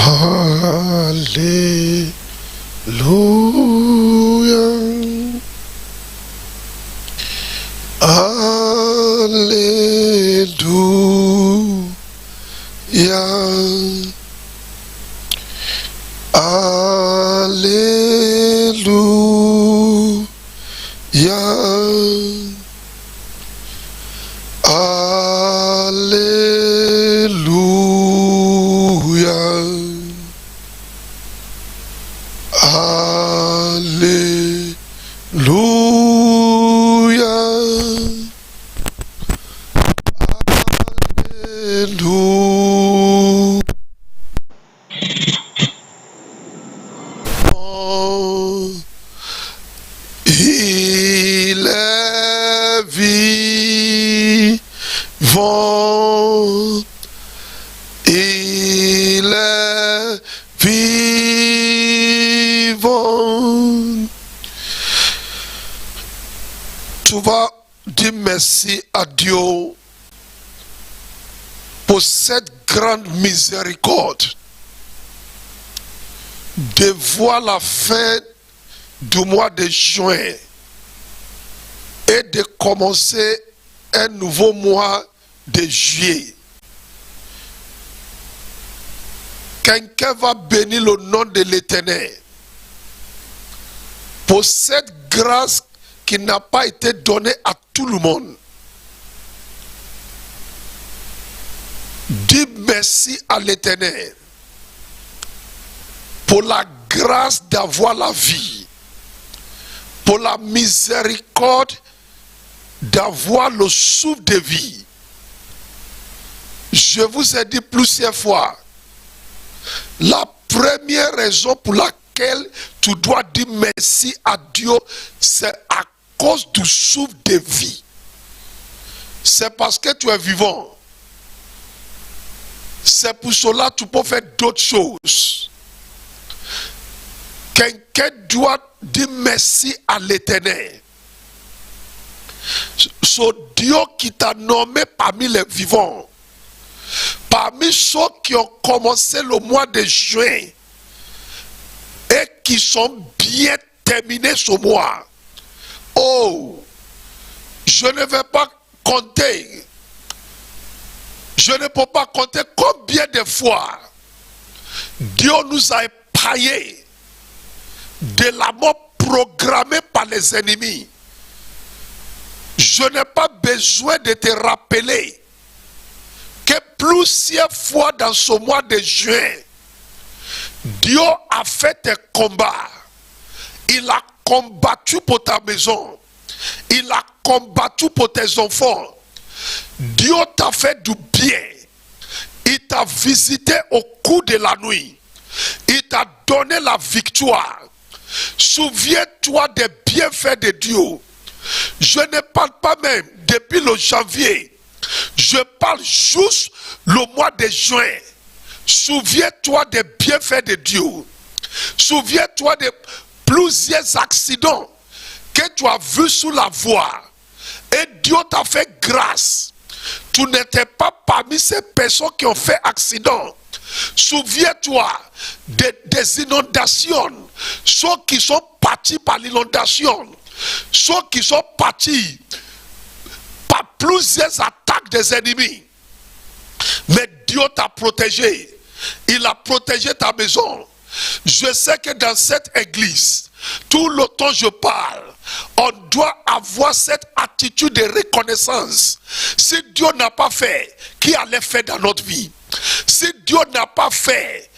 Alléluia. Alléluia. Alléluia. Alléluia. Alléluia. Alléluia. Il est vivant. Il est vivant. Tu vas dire merci à Dieu pour cette grande miséricorde de voir la fin du mois de juin et de commencer un nouveau mois de juillet. Quelqu'un va bénir le nom de l'Éternel pour cette grâce qui n'a pas été donnée à tout le monde. Dis merci à l'Éternel pour la grâce d'avoir la vie, pour la miséricorde d'avoir le souffle de vie. Je vous ai dit plusieurs fois, la première raison pour laquelle tu dois dire merci à Dieu, c'est à cause du souffle de vie. C'est parce que tu es vivant. C'est pour cela que tu peux faire d'autres choses. Quelqu'un doit dire merci à l'Éternel. Ce Dieu qui t'a nommé parmi les vivants. Parmi ceux qui ont commencé le mois de juin et qui sont bien terminés ce mois. Oh, je ne vais pas compter. Je ne peux pas compter combien de fois Dieu nous a épargnés de la mort programmée par les ennemis. Je n'ai pas besoin de te rappeler que plusieurs fois dans ce mois de juin, Dieu a fait un combat. Il a combattu pour ta maison. Il a combattu pour tes enfants. Dieu t'a fait du bien. Il t'a visité au cours de la nuit. Il t'a donné la victoire. Souviens-toi des bienfaits de Dieu. Je ne parle pas même depuis le janvier. Je parle juste le mois de juin. Souviens-toi des bienfaits de Dieu. Souviens-toi de plusieurs accidents que tu as vus sur la voie. Et Dieu t'a fait grâce. Tu n'étais pas parmi ces personnes qui ont fait accident. Souviens-toi des inondations. Ceux qui sont partis par l'inondation. Ceux qui sont partis par plusieurs attaques des ennemis. Mais Dieu t'a protégé. Il a protégé ta maison. Je sais que dans cette église, tout le temps je parle, on doit avoir cette attitude de reconnaissance. Si Dieu n'a pas fait, qui allait faire dans notre vie? Si Dieu n'a pas fait,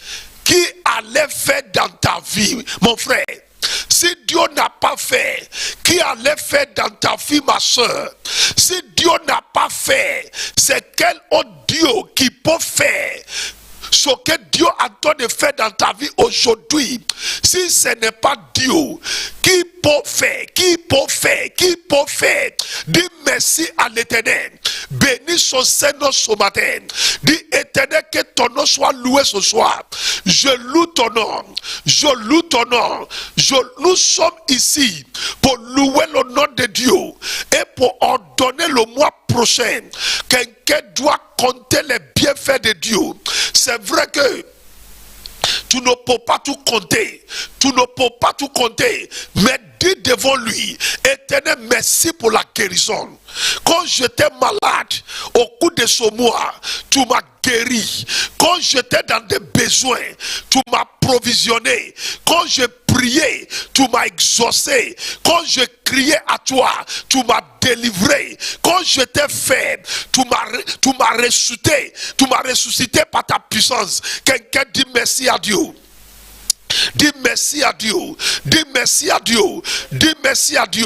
qui allait faire dans ta vie, mon frère? Si Dieu n'a pas fait, qui allait faire dans ta vie, ma soeur? Si Dieu n'a pas fait, c'est quel autre Dieu qui peut faire ce que Dieu a en train de faire dans ta vie aujourd'hui? Si ce n'est pas Dieu, qui peut faire? Qui peut faire? Qui peut faire? Dis merci à l'Éternel. Bénis son Seigneur ce matin. Dis Éternel, que ton nom soit loué ce soir. Je loue ton nom. Je loue ton nom. Nous sommes ici pour louer le nom de Dieu et pour ordonner le mois prochain. Quelqu'un doit compter les bienfaits de Dieu. C'est vrai que Tu ne peux pas tout compter. Tu ne peux pas tout compter. Mais dis devant lui, Éternel, merci pour la guérison. Quand j'étais malade, au cours de ce mois, tu m'as guéri. Quand j'étais dans des besoins, tu m'as provisionné. Quand je priais, tu m'as exaucé. Quand je criais à toi, tu m'as délivré. Quand j'étais faible, tu m'as ressuscité. Tu m'as ressuscité par ta puissance. Quelqu'un dit merci à Dieu. Dis merci à Dieu. Dis merci à Dieu. Dis merci à Dieu.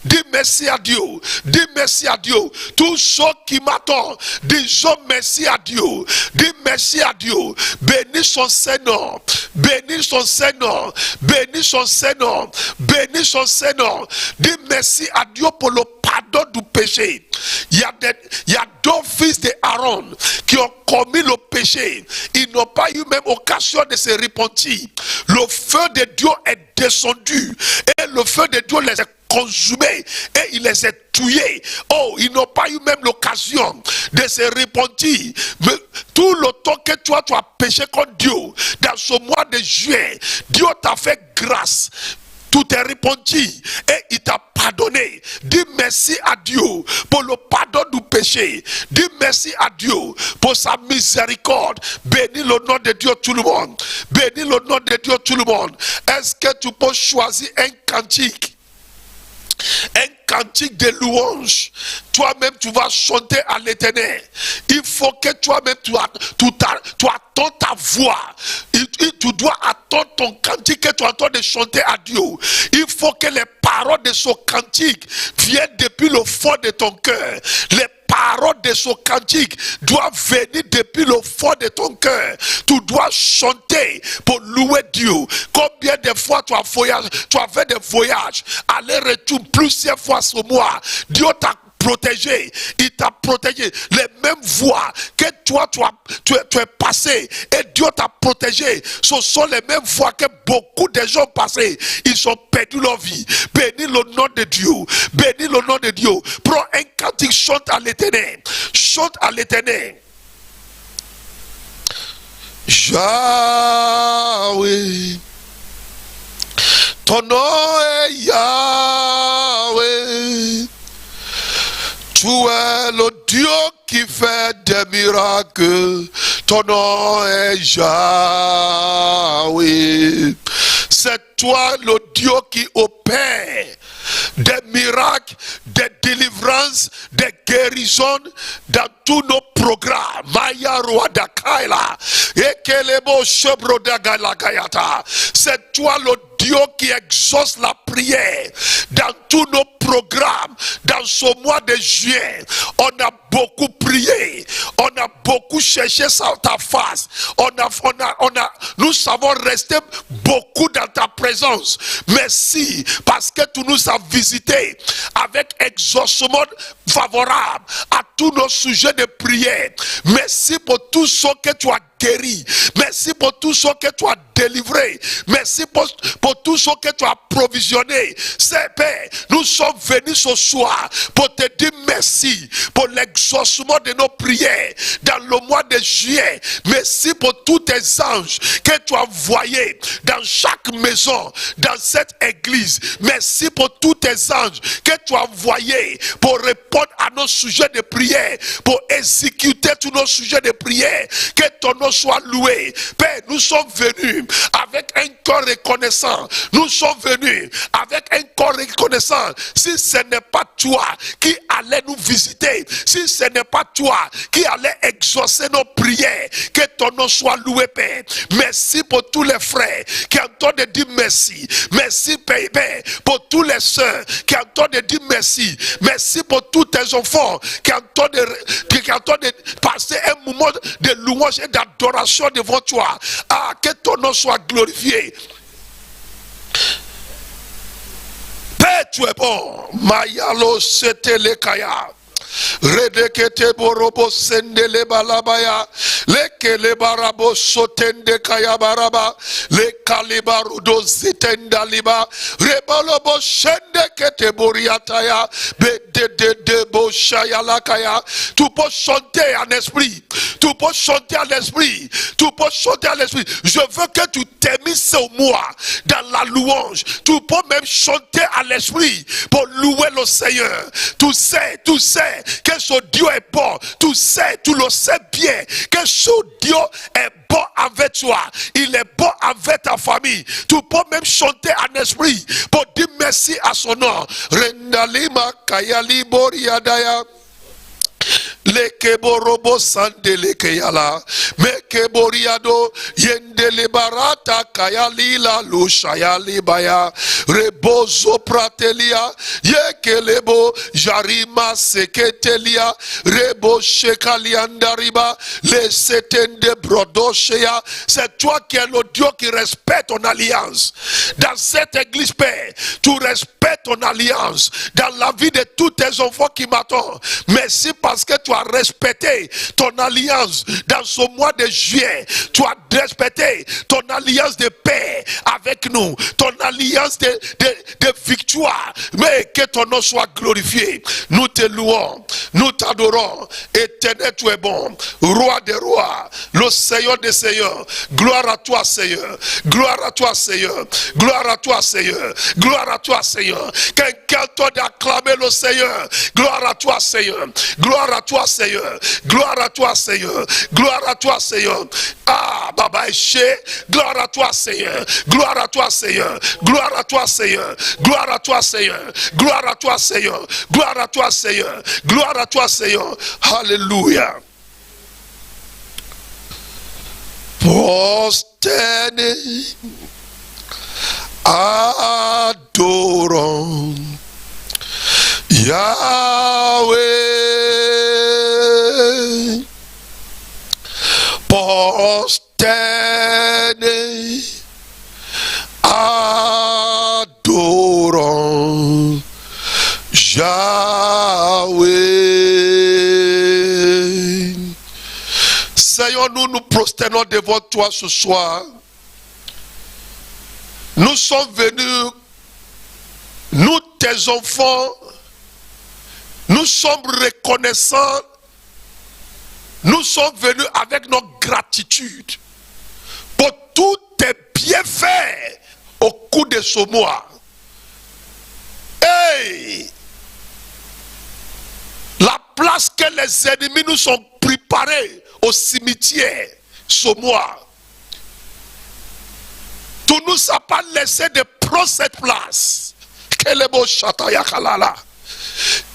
Dis merci à Dieu. Dis merci à Dieu. Tous ceux qui m'attendent, disons merci à Dieu. Dis merci à Dieu. Bénis son Seigneur. Bénis son Seigneur. Bénis son Seigneur. Bénis son Seigneur. Dis merci à Dieu pour le pardon du péché. Il y a deux fils d'Aaron qui ont commis le péché. Ils n'ont pas eu même occasion de se repentir. Le feu de Dieu est descendu et le feu de Dieu les a consumés et il les a tués. Oh, ils n'ont pas eu même l'occasion de se repentir. Mais tout le temps que toi tu as péché contre Dieu, dans ce mois de juin, Dieu t'a fait grâce. Tout est repenti et il t'a pardonné. Dis merci à Dieu pour le pardon du péché. Dis merci à Dieu pour sa miséricorde. Bénis le nom de Dieu tout le monde. Bénis le nom de Dieu tout le monde. Est-ce que tu peux choisir un cantique? Un cantique de louange. Toi-même tu vas chanter à l'Éternel. Il faut que toi-même tu attends ta voix. Tu dois attendre ton cantique que tu es en train de chanter à Dieu. Il faut que les paroles de ce cantique viennent depuis le fond de ton cœur. Les paroles de ce cantique doivent venir depuis le fond de ton cœur. Tu dois chanter pour louer Dieu. Combien de fois tu as fait des voyages, aller-retour plusieurs fois ce mois. Dieu t'a protégé, il t'a protégé. Les mêmes voies que toi tu es passé et Dieu t'a protégé, ce sont les mêmes voies que beaucoup de gens passés. Ils ont perdu leur vie. Bénis le nom de Dieu. Bénis le nom de Dieu. Prends un cantique, chante à l'Éternel. Chante à l'Éternel. Yahweh, ton nom est Yahweh. Tu es le Dieu qui fait des miracles. Ton nom est Yahweh. C'est toi le Dieu qui opère des miracles, des délivrances, des guérisons dans tous nos programmes. Maya Rwada Kaila, Ekelebo Shebrodaga Gayata. C'est toi le Dieu qui exauce la prière dans tous nos programmes. Dans ce mois de juin, on a beaucoup prié, on a beaucoup cherché ta face, nous savons rester beaucoup dans ta présence. Merci parce que tu nous as visités avec exaucement favorable à tous nos sujets de prière. Merci pour tout ce que tu as guéri. Merci pour tout ce que tu as délivré. Merci pour tout ce que tu as provisionné. Père, nous sommes venus ce soir pour te dire merci pour l'exaucement de nos prières dans le mois de juillet. Merci pour tous tes anges que tu as envoyés dans chaque maison, dans cette église. Merci pour tous tes anges que tu as envoyés pour répondre à nos sujets de prière, pour exécuter tous nos sujets de prière. Que ton nom soit loué. Père, nous sommes venus avec un cœur reconnaissant. Nous sommes venus avec un corps reconnaissant. Si ce n'est pas toi qui allais nous visiter, si ce n'est pas toi qui allais exaucer nos prières, que ton nom soit loué, Père. Merci pour tous les frères qui entendent de dire merci. Merci, Père, pour tous les sœurs qui entendent de dire merci. Merci pour tous tes enfants qui entendent de passer un moment de louange et d'adoration devant toi. Ah, que ton nom soit glorifié. Père, tu es bon. Mayalo sete lekaya. Redekete borobo sendele balabaya. Leke le barabo sotende kaya baraba. Le kalibarudo zitenda liba. Rebalobo shende kete boriataya. De boshaya lakaya. Tu peux chanter en esprit. Tu peux chanter en esprit. Tu peux chanter en esprit. Je veux que tu t'émisses au moi dans la louange. Tu peux même chanter à l'esprit pour louer le Seigneur. Tu sais que ce Dieu est bon. Tu le sais bien que ce Dieu est bon avec toi. Il est bon avec ta famille. Tu peux même chanter en esprit pour dire merci à son nom. Rendalima kayali boriadaya. Leke borobo sandele keyala meke boriado yendele barata kayalila lushayali baya rebozo pratelia yekelebo jarima seketelia rebo shekaliandariba le setende brodoshea. C'est toi qui es le Dieu qui respecte ton alliance dans cette église, Père. Tu respectes ton alliance dans la vie de tous tes enfants qui m'attendent. Merci parce que tu as respecté ton alliance dans ce mois de juillet. Tu as respecté ton alliance de paix avec nous, ton alliance de victoire. Mais que ton nom soit glorifié. Nous te louons, nous t'adorons. Éternel, tu es bon, roi des rois, le Seigneur des seigneurs. Gloire à toi, Seigneur. Gloire à toi, Seigneur. Gloire à toi, Seigneur. Gloire à toi, Seigneur. Quelqu'un t'a d'acclamer le Seigneur. Gloire à toi, Seigneur. Gloire à toi, Seigneur. Gloire à toi, Seigneur. Gloire à toi, Seigneur. Ah, Baba Eché. Gloire à toi, Seigneur. Gloire à toi, Seigneur. Gloire à toi, Seigneur. Gloire à toi, Seigneur. Gloire à toi, Seigneur. Gloire à toi, Seigneur. Gloire à toi, Seigneur. Alléluia. Prosterné, adorons Yahweh. Prosterné, adorons Yahweh. Seigneur, nous nous prosternons devant toi ce soir. Nous sommes venus, nous tes enfants, nous sommes reconnaissants. Nous sommes venus avec notre gratitude pour tous tes bienfaits au cours de ce mois. Hey! La place que les ennemis nous sont préparés au cimetière ce mois. Tu ne nous as pas laissé de prendre cette place.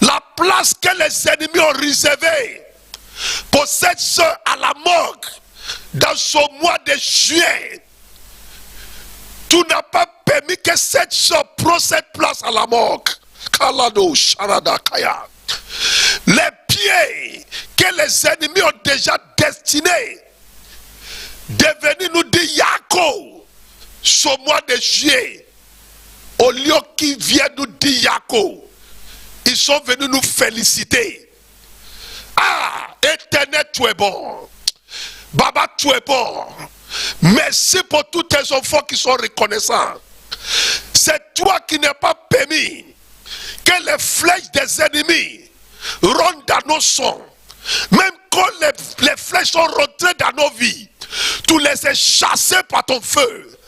La place que les ennemis ont réservée pour cette soeur à la morgue dans ce mois de juillet. Tu n'as pas permis que cette soeur prenne cette place à la morgue. Les pieds que les ennemis ont déjà destinés de venir nous dire Yako ce mois de juillet, au lieu qu'ils viennent nous dire Yako, ils sont venus nous féliciter. Ah, Éternel, tu es bon. Baba, tu es bon. Merci pour tous tes enfants qui sont reconnaissants. C'est toi qui n'as pas permis que les flèches des ennemis rentrent dans nos sons. Même quand les flèches sont rentrées dans nos vies, tu les as chassées par ton feu.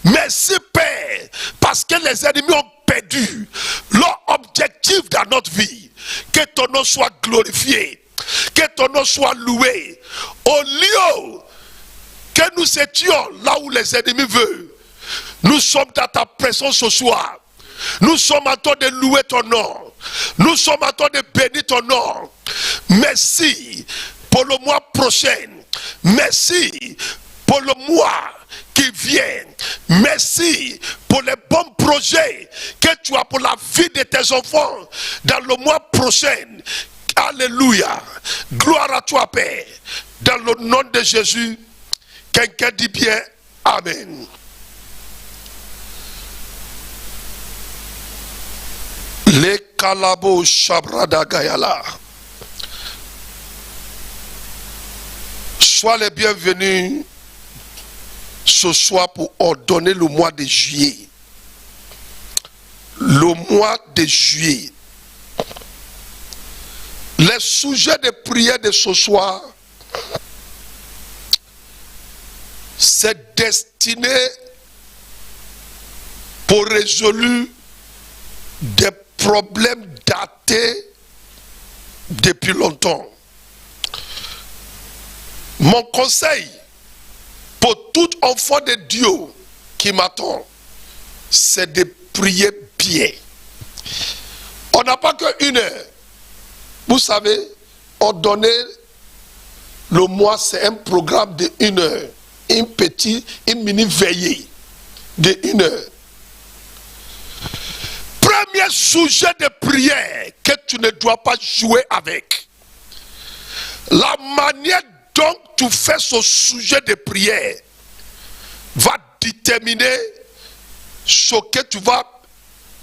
Merci Père, parce que les ennemis ont perdu leur objectif dans notre vie. Que ton nom soit glorifié, que ton nom soit loué. Au lieu que nous étions là où les ennemis veulent, nous sommes dans ta présence ce soir. Nous sommes en train de louer ton nom. Nous sommes en train de bénir ton nom. Merci pour le mois prochain. Merci pour le mois qui vient. Merci pour les bons projets que tu as pour la vie de tes enfants dans le mois prochain. Alléluia. Gloire à toi, Père. Dans le nom de Jésus, quelqu'un dit bien Amen. Les kalabo shabrada gayala. Sois les bienvenus ce soir pour ordonner le mois de juillet. Le mois de juillet. Les sujets de prière de ce soir, c'est destiné pour résoudre des problèmes datés depuis longtemps. Mon conseil pour tout enfant de Dieu qui m'attend, c'est de prier bien. On n'a pas qu'une heure. Vous savez, ordonner le mois, c'est un programme de 1 heure. Une mini veillée de 1 heure. Premier sujet de prière que tu ne dois pas jouer avec. La manière dont tu fais ce sujet de prière va déterminer ce que tu vas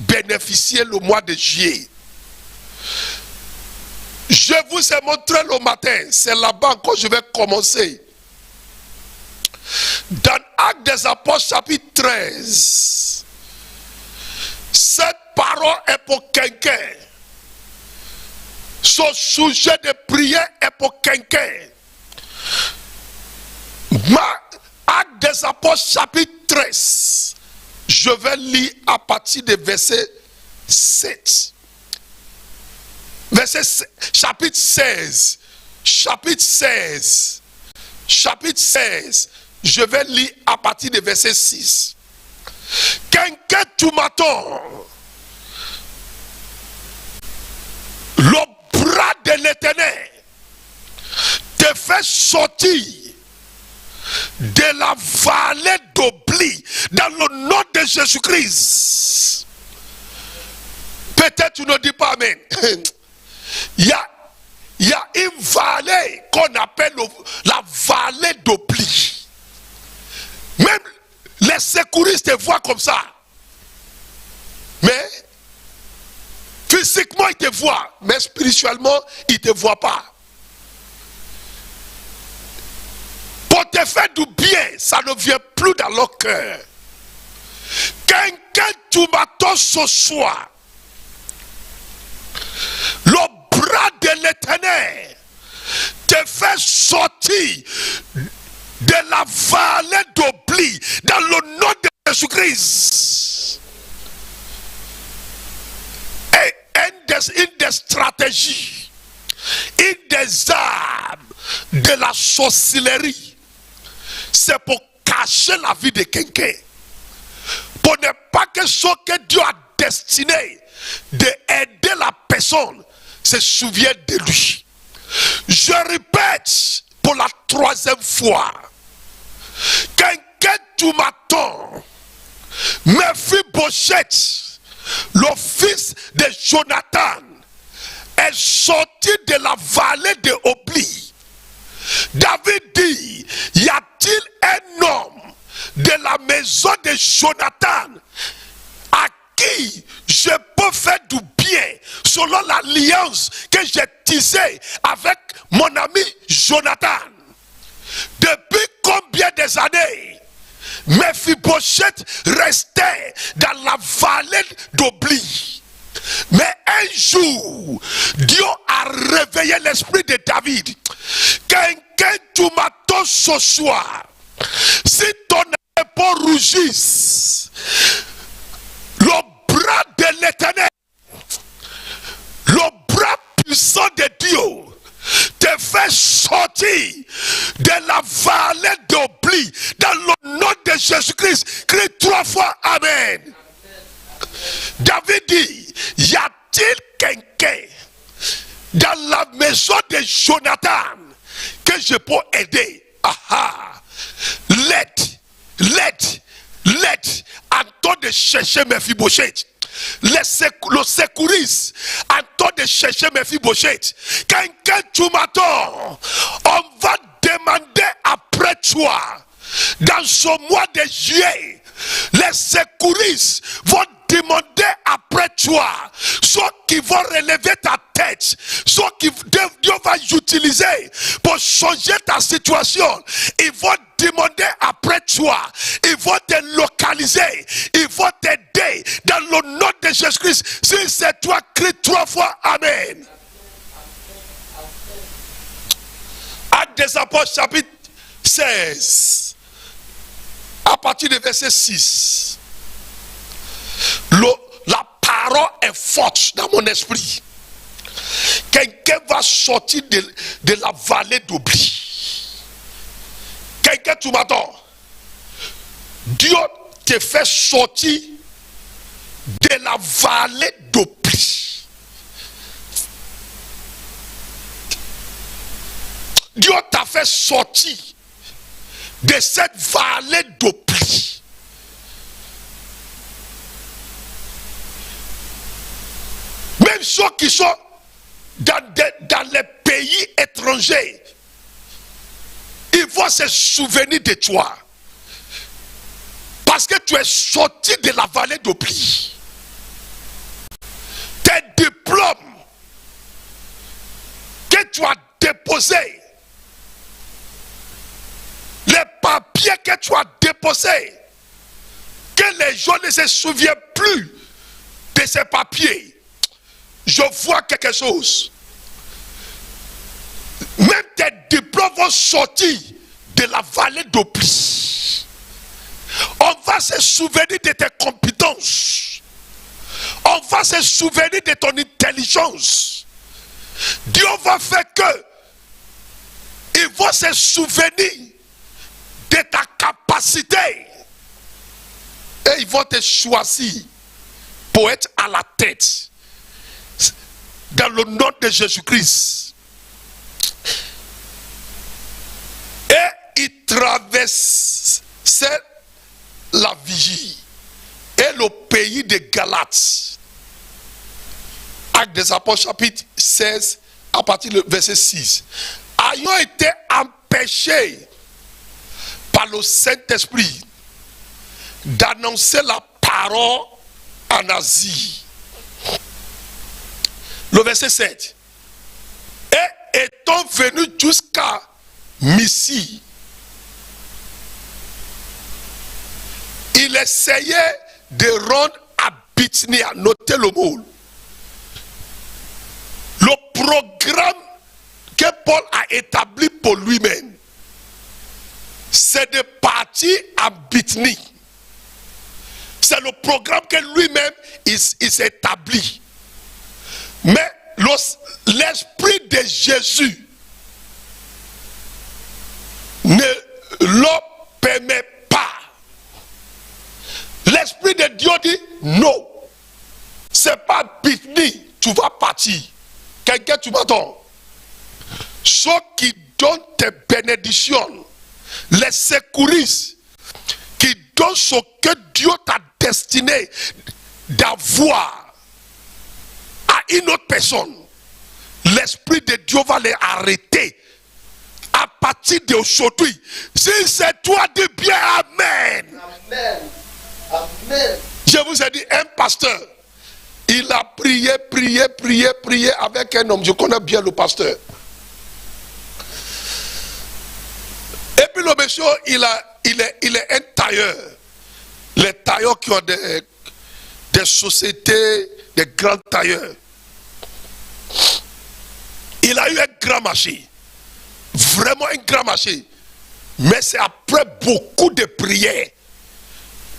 bénéficier le mois de juillet. Je vous ai montré le matin, c'est là-bas que je vais commencer. Dans Actes des Apôtres chapitre 13, cette parole est pour quelqu'un. Ce sujet de prière est pour quelqu'un. Actes des Apôtres chapitre 13, je vais lire à partir du verset 7. Chapitre 16, je vais lire à partir du verset 6. Quelqu'un tu m'attends, le bras de l'Éternel te fait sortir de la vallée d'oubli dans le nom de Jésus-Christ. Peut-être tu ne dis pas amen. Il y a une vallée qu'on appelle la vallée d'oubli. Même les secouristes te voient comme ça. Mais physiquement ils te voient, mais spirituellement ils ne te voient pas. Pour te faire du bien, ça ne vient plus dans leur cœur. Quelqu'un tu m'attends ce soir. Le bras de l'Éternel te fait sortir de la vallée d'oubli dans le nom de Jésus-Christ. Et une des stratégies, une des armes de la sorcellerie, c'est pour cacher la vie de quelqu'un. Pour ne pas que ce que Dieu a destiné d'aider la personne se souvienne de lui. Je répète pour la 3e fois. Quelqu'un tu m'attends, Mephibosheth, le fils de Jonathan, est sorti de la vallée de Obli. David dit, y a-t-il un homme de la maison de Jonathan à qui je peux faire du bien selon l'alliance que j'ai tissée avec mon ami Jonathan? Depuis combien des années Mephibosheth restait dans la vallée d'oubli? Mais un jour, Dieu a réveillé l'esprit de David. Quelqu'un tu m'attends ce soir. Si ton épaule rougisse, le bras de l'Éternel, le bras puissant de Dieu, te fait sortir de la vallée d'oubli dans le nom de Jésus-Christ. Crie 3 fois Amen. David dit, y a-t-il quelqu'un dans la maison de Jonathan que je peux aider? L'aide en temps de chercher Mephibosheth. Le secouriste en temps de chercher Mephibosheth. Quelqu'un tu m'attends, on va demander après toi dans ce mois de juillet. Les secouristes vont demander après après toi, ceux qui vont relever ta tête, ceux que Dieu va utiliser pour changer ta situation, ils vont demander après toi, ils vont te localiser, ils vont t'aider dans le nom de Jésus-Christ. Si c'est toi, crie 3 fois Amen. Actes des Apôtres chapitre 16, à partir du verset 6. La parole est forte dans mon esprit. Quelqu'un va sortir de la vallée d'oubli. Quelqu'un, tu m'entends? Dieu te fait sortir de la vallée d'oubli. Dieu t'a fait sortir de cette vallée d'oubli. Même ceux qui sont dans les pays étrangers, ils vont se souvenir de toi. Parce que tu es sorti de la vallée d'oubli. Tes diplômes que tu as déposés, les papiers que tu as déposés, que les gens ne se souviennent plus de ces papiers. Je vois quelque chose. Même tes diplômes vont sortir de la vallée d'oubli. On va se souvenir de tes compétences. On va se souvenir de ton intelligence. Dieu va faire que ils vont se souvenir de ta capacité. Et ils vont te choisir pour être à la tête. Dans le nom de Jésus-Christ. Et il traversait la vigie et le pays de Galates. Actes des Apôtres chapitre 16 à partir du verset 6. Ayant été empêchés par le Saint-Esprit d'annoncer la parole en Asie. Le verset 7. Et étant venu jusqu'à Mysie, il essayait de rendre à Bithynie, notez le mot. Le programme que Paul a établi pour lui-même, c'est de partir à Bithynie. C'est le programme que lui-même il s'est établi. Mais l'esprit de Jésus ne le permet pas. L'esprit de Dieu dit non. C'est pas Bithynie, tu vas partir. Quelqu'un, tu m'entends? Ceux qui donnent tes bénédictions, les secouristes, qui donnent ce que Dieu t'a destiné d'avoir à une autre personne, l'esprit de Dieu va les arrêter à partir d'aujourd'hui. Si c'est toi, dis bien Amen. Amen. Amen. Je vous ai dit, un pasteur, il a prié avec un homme. Je connais bien le pasteur. Et puis le monsieur, il est un tailleur. Les tailleurs qui ont des sociétés, des grands tailleurs. Il a eu un grand marché. Vraiment un grand marché. Mais c'est après beaucoup de prières.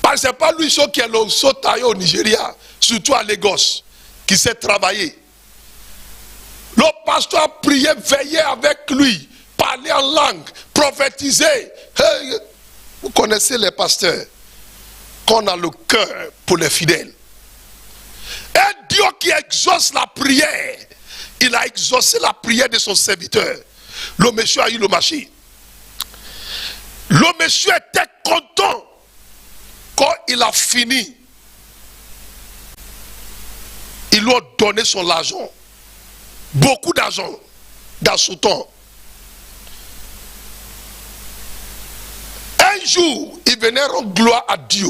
Parce que c'est pas lui seul qui est le seul tailleur au Nigeria, surtout à Lagos, qui sait travailler. Le pasteur a prié, veillé avec lui, parler en langue, prophétiser. Hey, vous connaissez les pasteurs, qu'on a le cœur pour les fidèles. Et Dieu qui exauce la prière, il a exaucé la prière de son serviteur. Le monsieur a eu le marché. Le monsieur était content quand il a fini. Ils lui ont donné son argent. Beaucoup d'argent dans son temps. Un jour, il venait rendre gloire à Dieu.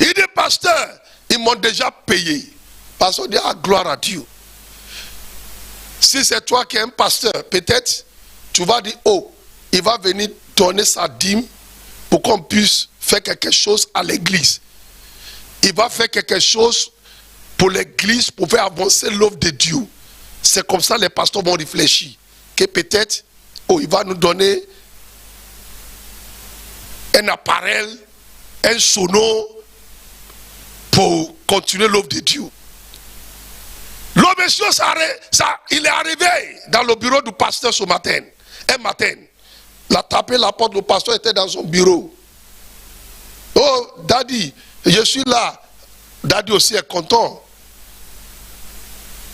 Il dit, pasteur, ils m'ont déjà payé. Pasteur dit, ah, gloire à Dieu. Si c'est toi qui es un pasteur, peut-être tu vas dire, oh, il va venir donner sa dîme pour qu'on puisse faire quelque chose à l'église. Il va faire quelque chose pour l'église pour faire avancer l'œuvre de Dieu. C'est comme ça que les pasteurs vont réfléchir. Que peut-être, oh, il va nous donner un appareil, un sono pour continuer l'œuvre de Dieu. Le monsieur, il est arrivé dans le bureau du pasteur ce matin. Un matin, il a tapé la porte, le pasteur était dans son bureau. Oh, Daddy, je suis là. Daddy aussi est content.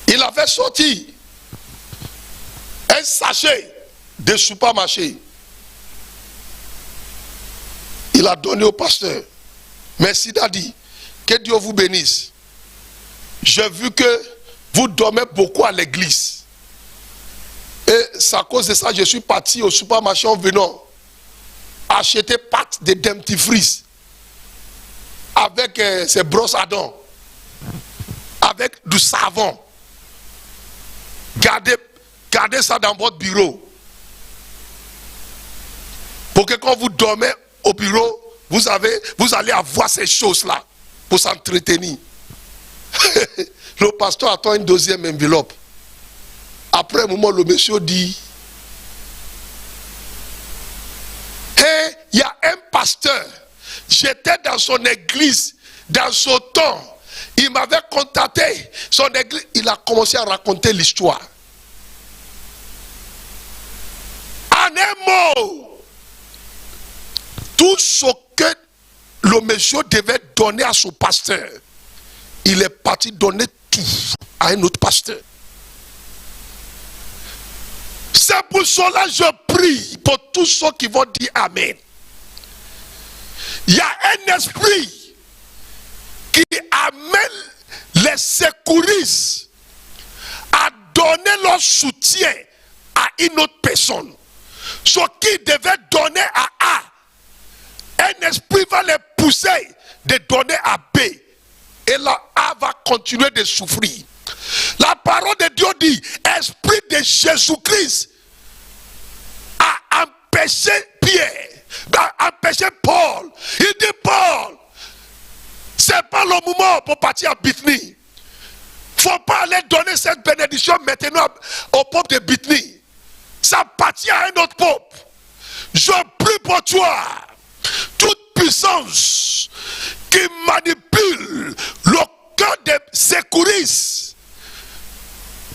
Il avait sorti un sachet de supermarché. Il a donné au pasteur. Merci, Daddy. Que Dieu vous bénisse. J'ai vu que vous dormez beaucoup à l'église. Et c'est à cause de ça que je suis parti au supermarché en venant acheter pâtes de dentifrice avec ses brosses à dents, avec du savon. Gardez ça dans votre bureau. Pour que quand vous dormez au bureau, vous allez avoir ces choses-là pour s'entretenir. Le pasteur attend une deuxième enveloppe. Après un moment, le monsieur dit, hey, il y a un pasteur, j'étais dans son église, dans son temps, il m'avait contacté, son église, il a commencé à raconter l'histoire. En un mot, tout ce que le monsieur devait donner à son pasteur, il est parti donner tout à un autre pasteur. C'est pour cela que je prie pour tous ceux qui vont dire Amen. Il y a un esprit qui amène les secouristes à donner leur soutien à une autre personne. Ce qui devait donner à A, un esprit va les pousser de donner à B. Et là, A va continuer de souffrir. La parole de Dieu dit, esprit de Jésus-Christ a empêché Pierre, a empêché Paul. Il dit, Paul, c'est pas le moment pour partir à Bithnie. Il ne faut pas aller donner cette bénédiction maintenant au peuple de Bithnie. Ça appartient à un autre peuple. Je prie pour toi. Toute puissance qui manipule le cœur des secouristes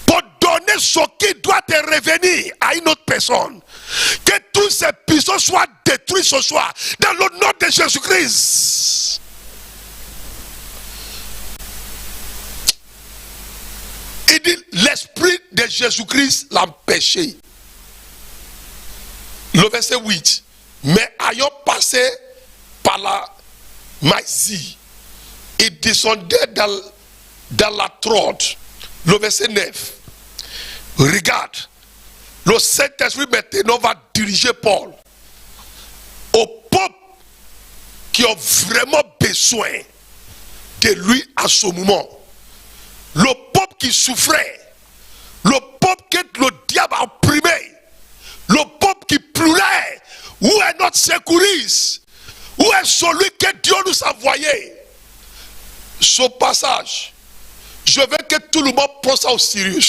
pour donner ce qui doit te revenir à une autre personne. Que toutes ces puissances soient détruites ce soir dans le nom de Jésus-Christ. Il dit, l'esprit de Jésus-Christ l'a empêché. Le verset 8. Mais ayant passé par la Mysie, il descendait dans la Trode. Le verset 9. Regarde, le Saint-Esprit maintenant va diriger Paul au peuple qui ont vraiment besoin de lui à ce moment. Le peuple qui souffrait, le peuple que le diable a opprimé, le peuple qui pleurait. Où est notre secouriste? Où est celui que Dieu nous a envoyé? Ce passage, je veux que tout le monde prenne ça au sérieux.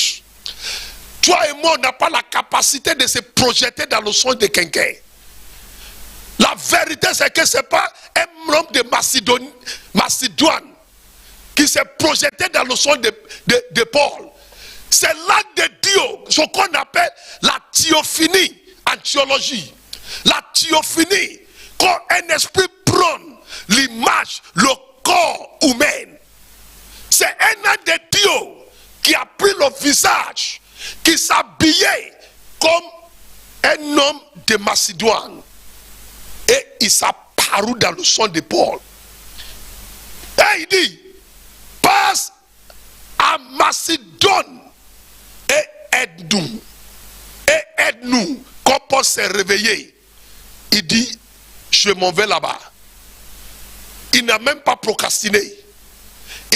Toi et moi, on n'a pas la capacité de se projeter dans le songe de quelqu'un. La vérité, c'est que ce n'est pas un homme de Macédoine qui s'est projeté dans le songe de Paul. C'est l'acte de Dieu, ce qu'on appelle la théophanie en théologie. La théophanie, quand un esprit prend l'image, le corps humain. C'est un acte de Dieu qui a pris le visage, qui s'habillait comme un homme de Macédoine. Et il s'apparut dans le son de Paul. Et il dit, passe à Macédoine et aide-nous. Et aide-nous. Quand Paul s'est réveillé, il dit, je m'en vais là-bas. Il n'a même pas procrastiné.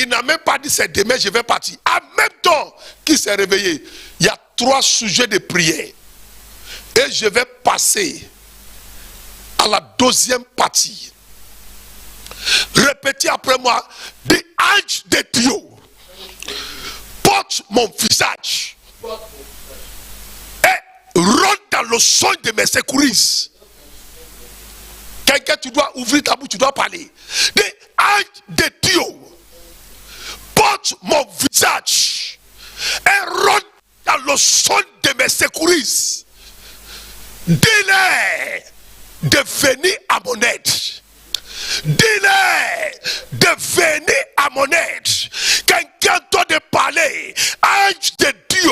Il n'a même pas dit c'est demain, je vais partir. En même temps qu'il s'est réveillé, il y a 3 sujets de prière. Et je vais passer à la 2e partie. Répétez après moi. The ange de Dieu porte mon visage et rentre dans le son de mes secouristes. Quelqu'un, tu dois ouvrir ta bouche, tu dois parler. The ange de Dieu porte mon visage et rentre dans le son de mes secouristes. Dis-leur de venir à mon aide. Dis-leur de venir à mon aide. Quelqu'un doit de parler. Ange de Dieu,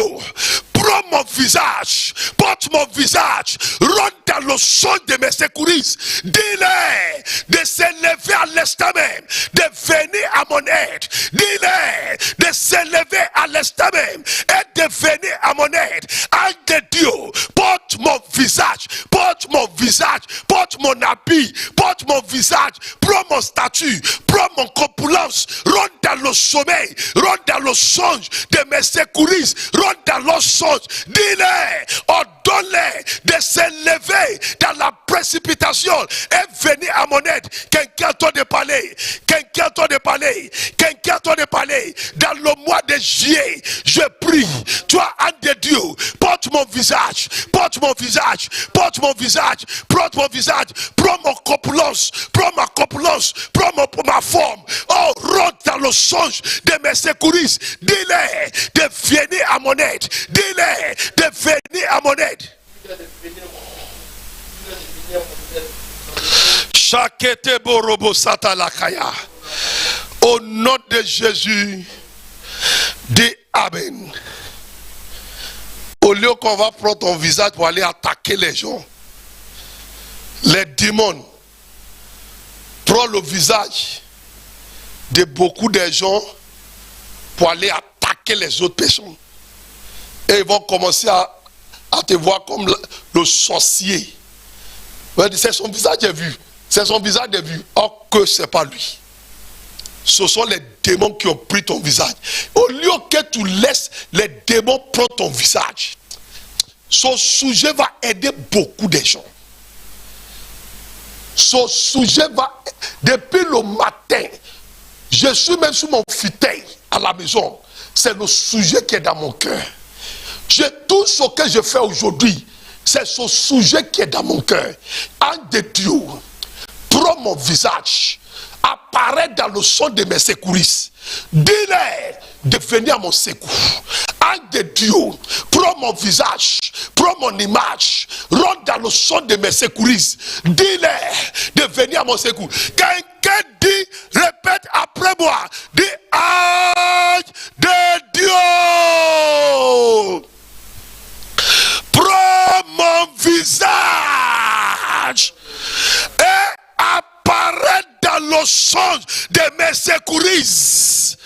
prends mon visage, porte mon visage, rentre dans le son de mes secouristes. Dis-leur de s'élever à l'instant même, de venir à mon aide. Dis-leur de s'élever à l'instant même et de venir à mon aide. Ange de Dieu, porte mon visage, porte mon visage, porte mon habit, porte mon visage, prends mon statut, prends mon corpulence, rentre dans le sommeil, rentre dans le songe de mes secouristes, rentre dans le songe. Dis-leur, ordonne-leur de s'élever dans la précipitation et venir à mon aide. Quelqu'un doit de parler, quelqu'un doit de parler, quelqu'un doit de parler. Dans le mois de juillet, je prie, toi, ange de Dieu, porte mon visage, porte mon visage, porte mon visage, porte mon visage, prends mon corpulence, prends ma corpulence, prends ma forme. Oh, rentre dans le songe de mes secouristes. Dis-leur de venir à mon aide. Dis-leur de venir à mon aide. Chakete borobo satalakaya. Au nom de Jésus, dis Amen. Au lieu qu'on va prendre ton visage pour aller attaquer les gens, les démons prennent le visage de beaucoup de gens pour aller attaquer les autres personnes. Et ils vont commencer à te voir comme le sorcier. C'est son visage de vue. C'est son visage de vue. Or que ce n'est pas lui. Ce sont les démons qui ont pris ton visage. Au lieu que tu laisses les démons prendre ton visage, ce sujet va aider beaucoup de gens. Ce sujet va, depuis le matin, je suis même sur mon fauteuil à la maison. C'est le sujet qui est dans mon cœur. Tout ce que je fais aujourd'hui, c'est ce sujet qui est dans mon cœur. Ange de Dieu, prends mon visage, apparaît dans le son de mes secouristes. Dis-leur de venir à mon secours. Ange de Dieu, prends mon visage, prends mon image, rentre dans le son de mes secouristes. Dis-leur de venir à mon secours. Quelqu'un dit, répète après moi, dis ange de Dieu, prends mon visage et apparaît dans le songe de mes secouristes.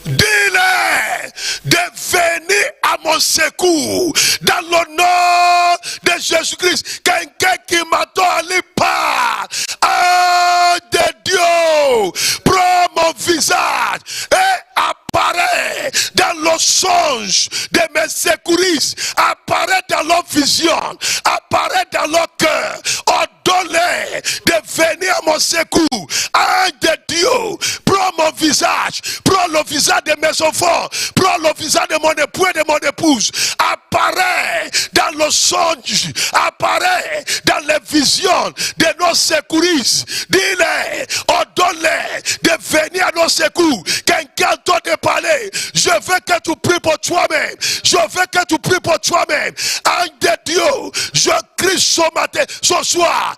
Dis-leur de venir à mon secours dans le nom de Jésus-Christ. Quelqu'un qui m'attend à pas. Ange de Dieu, prends mon visage et apparaît dans le songe de mes secouristes, apparaît dans leur vision, apparaît dans leur cœur. Ordonne-les de venir à mon secours. Ange de Dieu, prends mon visage, prends le visage de mes enfants, prends le visage de mon époux et de mon épouse. Apparaît dans le songe, apparaît dans les visions de nos secouristes. Dis-les, ordonne-les de venir à nos secours. Quelqu'un doit te parler. Je veux que tu pries pour toi-même. Je veux que tu pries pour toi-même. Ange de Dieu, je crie ce matin, ce soir.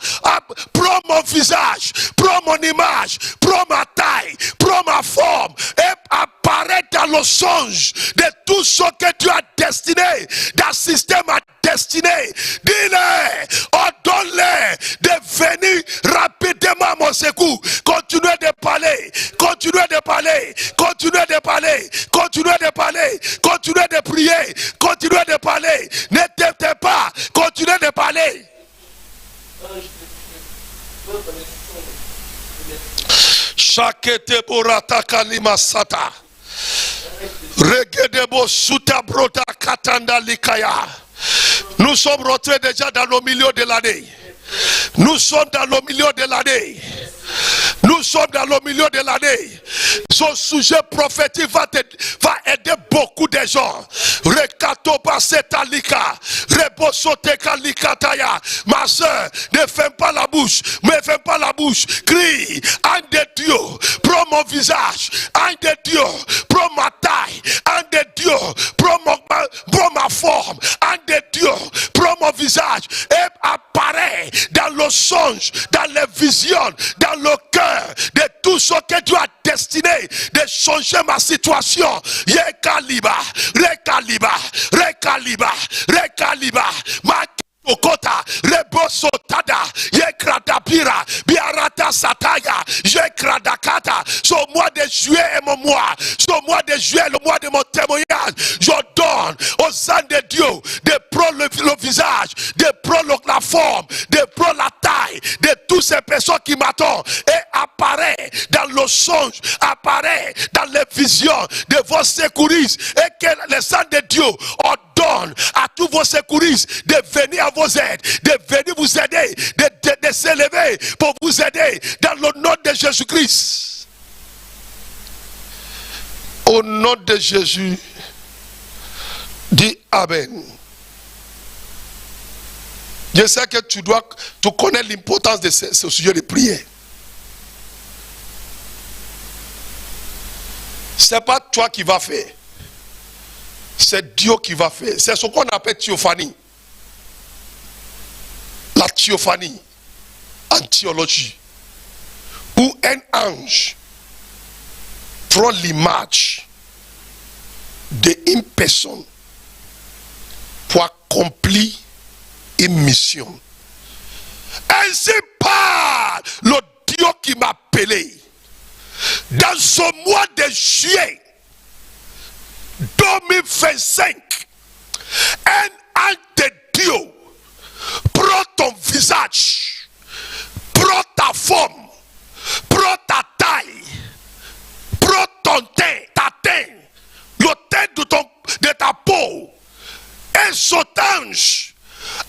Prends mon visage, prends mon image, prends ma taille, prends ma forme et apparaît dans le songe de tout ce que tu as destiné, d'assister ma destinée. Dis-les, ordonne-les de venir rapidement à mon secours. Continuez de parler, continuez de parler, continuez de parler, continuez de parler, continuez de prier, continuez de parler. Ne t'éteins pas, continuez de parler. Shakete borata kalima sata. Regedebo suta brota katanda likaya. Nous sommes rentrés déjà dans le milieu de l'année. Nous sommes dans le milieu de l'année. Nous sommes dans le milieu de l'année. Ce sujet prophétique va aider beaucoup de gens. Rekatoba setalika, rebosoteka likataya. Ma soeur, ne ferme pas la bouche. Ne ferme pas la bouche. Crie, un de Dieu, prends mon visage. Un de Dieu, prends ma taille. Un de Dieu, prends ma forme. Un de Dieu, prends mon visage. Et apparaît dans le songe, dans les visions, dans le cœur de tout ce que Dieu a destiné de changer ma situation. Yekaliba, rekaliba, rekaliba, rekaliba, ma Okota, Reboso Tada, Yekradapira, Biarata Sataya, Yekradakata. Ce mois de juillet est mon mois. Ce mois de juillet, le mois de mon témoignage. Je donne aux âmes de Dieu de prendre le visage, de prendre la forme, de prendre la taille de toutes ces personnes qui m'attendent et apparaît dans le songe, apparaît dans les visions de vos secouristes et que les âmes de Dieu ordonnent à tous vos secouristes de venir à vos aides, de venir vous aider, de s'élever pour vous aider dans le nom de Jésus-Christ. Au nom de Jésus, dis Amen. Je sais que tu connais l'importance de ce sujet de prière. Ce n'est pas toi qui vas faire. C'est Dieu qui va faire. C'est ce qu'on appelle théophanie. La théophanie en théologie. Où un ange prend l'image d'une personne pour accomplir une mission. Ainsi parle le Dieu qui m'a appelé. Dans ce mois de juillet 2025, un ange de Dieu prends ton visage, prends ta forme, prends ta taille, prends ton teint, ta teint, le teint de ta peau, et cet ange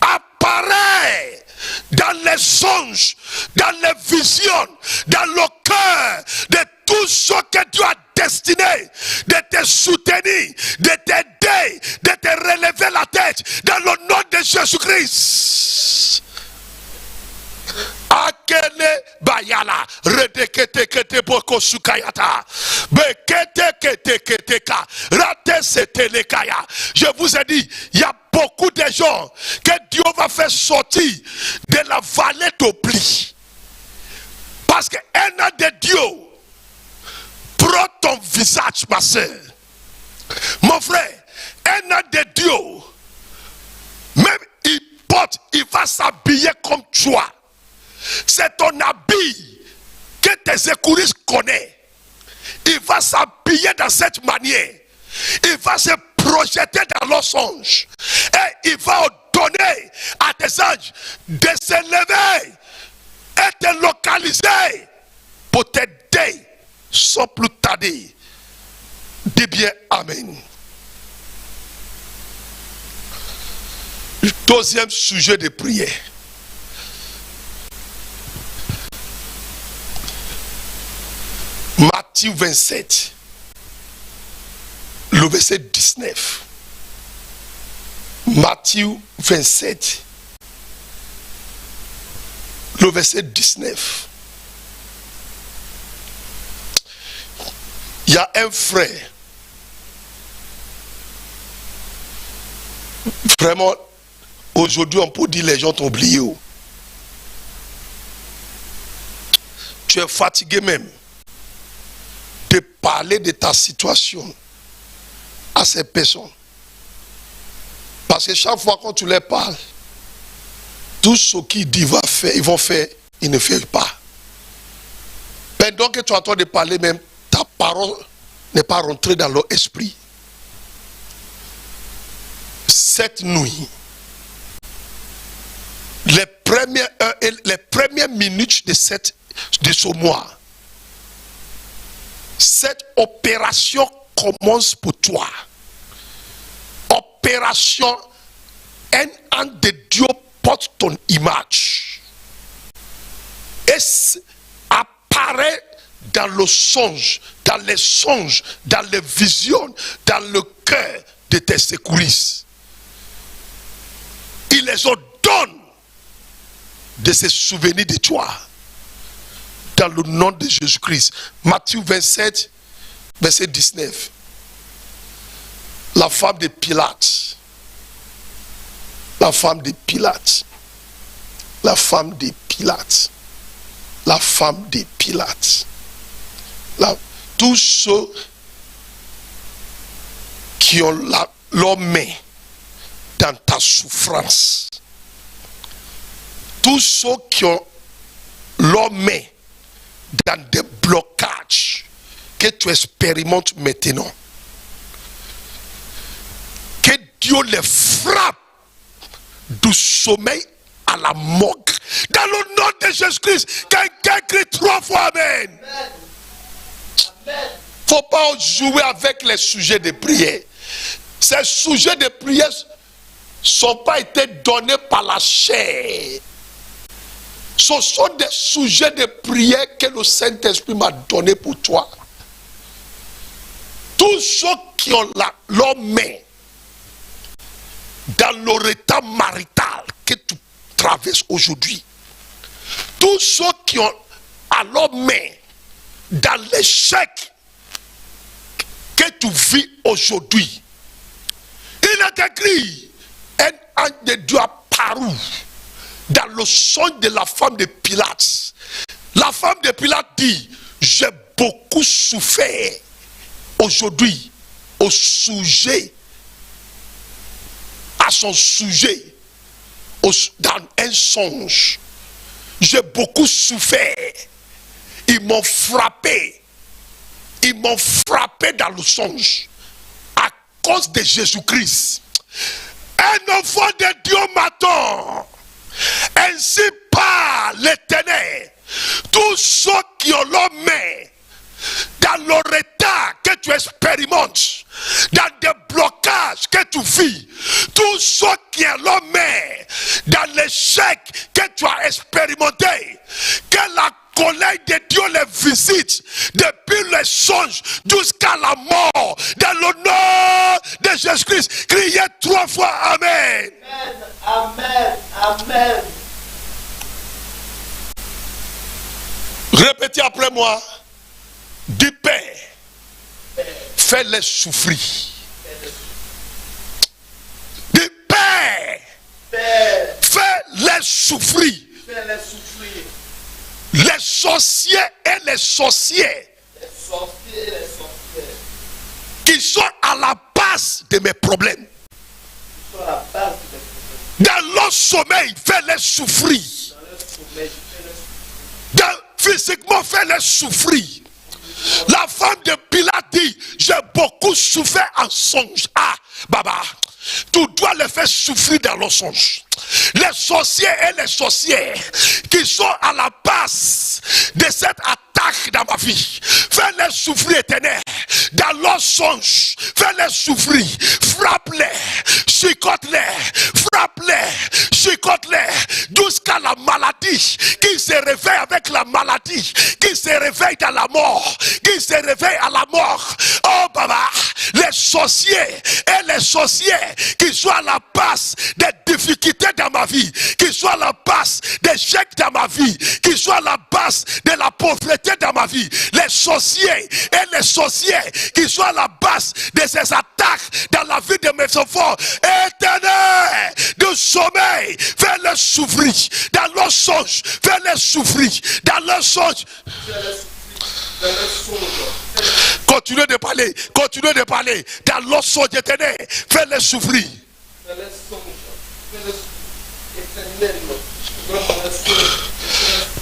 apparaît dans les songes, dans les visions, dans le cœur de tout ce que Dieu a destiné de te soutenir, de t'aider, de te relever la tête dans le nom de Jésus-Christ. Akele bayala redekete kete boko sukayata bekete kete keteka rate setelekaya. Je vous ai dit, il y a beaucoup de gens que Dieu va faire sortir de la vallée d'oubli. Parce qu'un an de Dieu prends ton visage, ma soeur. Mon frère, un an de Dieu, même il va s'habiller comme toi. C'est ton habit que tes secouristes connaissent. Il va s'habiller dans cette manière. Il va se projeter dans leur songe. Et il va ordonner à tes anges de se lever et te localiser pour t'aider sans plus tarder. Dis bien Amen. Deuxième sujet de prière. Matthieu 27, le verset 19. Matthieu 27, le verset 19. Il y a un frère. Vraiment, aujourd'hui, on peut dire les gens t'ont oublié. Tu es fatigué même de parler de ta situation à ces personnes. Parce que chaque fois que tu leur parles, tout ce qu'ils disent ils vont faire, ils ne font pas. Pendant que tu es en train de parler même, ta parole n'est pas rentrée dans leur esprit. Cette nuit, les premières heures et les premières minutes de ce mois, cette opération commence pour toi. Opération, un ange de Dieu porte ton image. Et apparaît dans le songe, dans les songes, dans les visions, dans le cœur de tes secouristes. Il les ordonne de se souvenir de toi. Dans le nom de Jésus-Christ. Matthieu 27, verset 19. La femme de Pilate. La femme de Pilate. La femme de Pilate. La femme de Pilate. Tous ceux qui ont leur main dans ta souffrance. Tous ceux qui ont leur main dans des blocages que tu expérimentes maintenant. Que Dieu les frappe du sommeil à la mort. Dans le nom de Jésus-Christ, quelqu'un crie 3 fois Amen. Il ne faut pas jouer avec les sujets de prière. Ces sujets de prière ne sont pas été donnés par la chair. Ce sont des sujets de prière que le Saint-Esprit m'a donné pour toi. Tous ceux qui ont leur main dans leur état marital que tu traverses aujourd'hui. Tous ceux qui ont à leur main dans l'échec que tu vis aujourd'hui. Il est écrit, un ange de Dieu apparu dans le songe de la femme de Pilate. La femme de Pilate dit, j'ai beaucoup souffert aujourd'hui au sujet, à son sujet, dans un songe. J'ai beaucoup souffert. Ils m'ont frappé. Ils m'ont frappé dans le songe. À cause de Jésus-Christ. Un enfant de Dieu m'attend. Ainsi parle l'Éternel. Tous ceux qui ont leur main dans leur état que tu expérimentes, dans des blocages que tu vis, tous ceux qui ont leur main dans l'échec que tu as expérimenté, que la colère de Dieu les visite depuis les songes jusqu'à la mort, dans le nom de Jésus-Christ. Criez 3 fois Amen. Amen. Amen. Répétez après moi. Du Père, fais-les souffrir. Du Père, fais-les souffrir. Les sorciers et les sorcières qui sont à la base de mes problèmes. Dans leur sommeil, fais-les souffrir. Physiquement, fais-les souffrir. La femme de Pilate dit, j'ai beaucoup souffert en songe. Ah, Baba, tu dois les faire souffrir dans le songe. Les sorciers et les sorcières qui sont à la base de cette attaque dans ma vie, fais-les souffrir, Éternel. Dans leur songe, fais-les souffrir. Frappe-les, chicote-les, frappe-les, chicote-les, jusqu'à la maladie, qui se réveille avec la maladie, qui se réveille dans la mort, qui se réveille à la mort. Oh Baba, les sorciers et les sorcières qui sont à la base des difficultés dans ma vie, qui sont à la base des échecs dans ma vie, qui sont à la base de la pauvreté dans ma vie, les sorciers et les sorcières qui sont à la base de ces attaques dans la vie de mes enfants, Éternel, de sommeil, fais-les souffrir, dans leur songe, fais-les souffrir, dans leur songe. Continuez de parler, dans leur songe, Éternel, fais-les souffrir.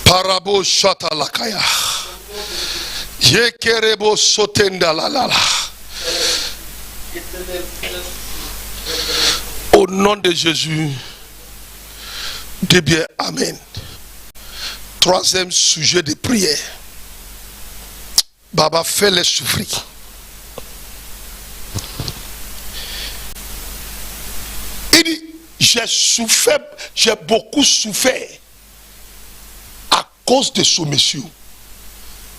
Parabo shata lakaya. Yekerebo sotenda la la la. Au nom de Jésus, dis bien Amen. Troisième sujet de prière. Baba, fais-les souffrir. Il dit, j'ai souffert, j'ai beaucoup souffert à cause de ce monsieur.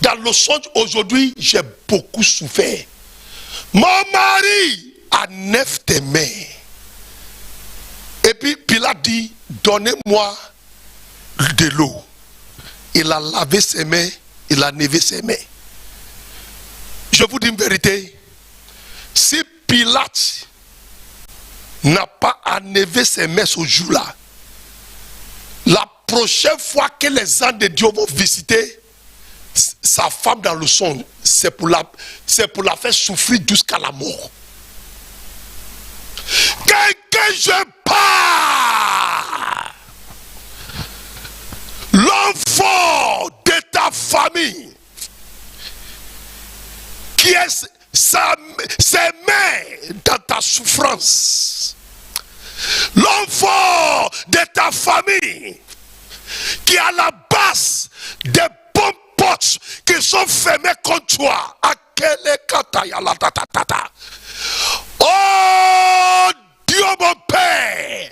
Dans le songe aujourd'hui, j'ai beaucoup souffert. Mon mari a 9 tes mains. Et puis Pilate dit, donnez-moi de l'eau. Il a lavé ses mains, il a nevé ses mains. Je vous dis une vérité. Si Pilate n'a pas enlevé ses mains ce jour-là, la prochaine fois que les anges de Dieu vont visiter sa femme dans le songe, c'est pour la faire souffrir jusqu'à la mort. Que je pars, l'enfant de ta famille qui est ses mains dans ta souffrance, l'enfant de ta famille qui est à la base des bonnes portes qui sont fermées contre toi. Oh Dieu mon Père,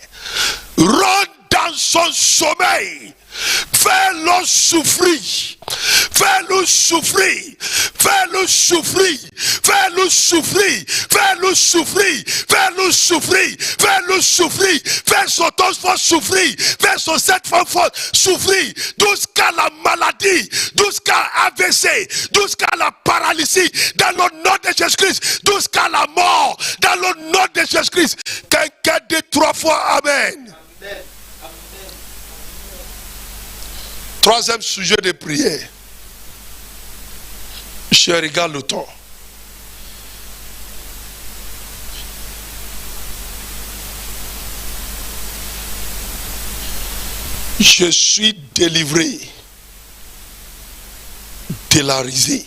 rentre dans son sommeil, fais-le souffrir, fais-le souffrir, fais-le souffrir, fais-le souffrir, fais-le souffrir, fais-le souffrir, fais-le souffrir, fais son 12 fois souffrir, fais son 7 fois souffrir, jusqu'à la maladie, jusqu'à AVC, jusqu'à la paralysie, dans le nom de Jésus-Christ, jusqu'à la mort, dans le nom de Jésus-Christ. Quelqu'un dit 3 fois Amen. Amen. Troisième sujet de prière. Je regarde le temps. Je suis délivré de la risée.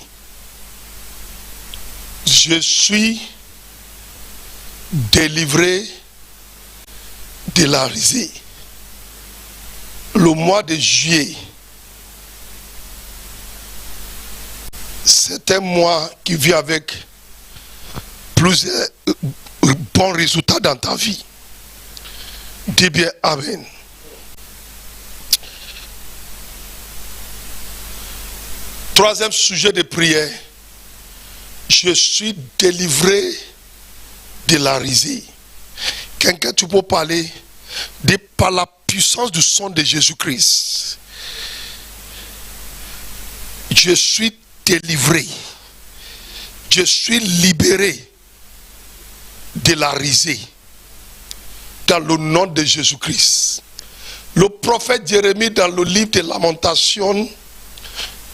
Je suis délivré de la risée. Le mois de juillet, c'est un mois qui vient avec plusieurs bons résultats dans ta vie. Dis bien Amen. Troisième sujet de prière. Je suis délivré de la risée. Quelqu'un, tu peux parler de par la puissance du sang de Jésus-Christ. Je suis délivré. Je suis libéré de la risée. Dans le nom de Jésus-Christ. Le prophète Jérémie, dans le livre de Lamentations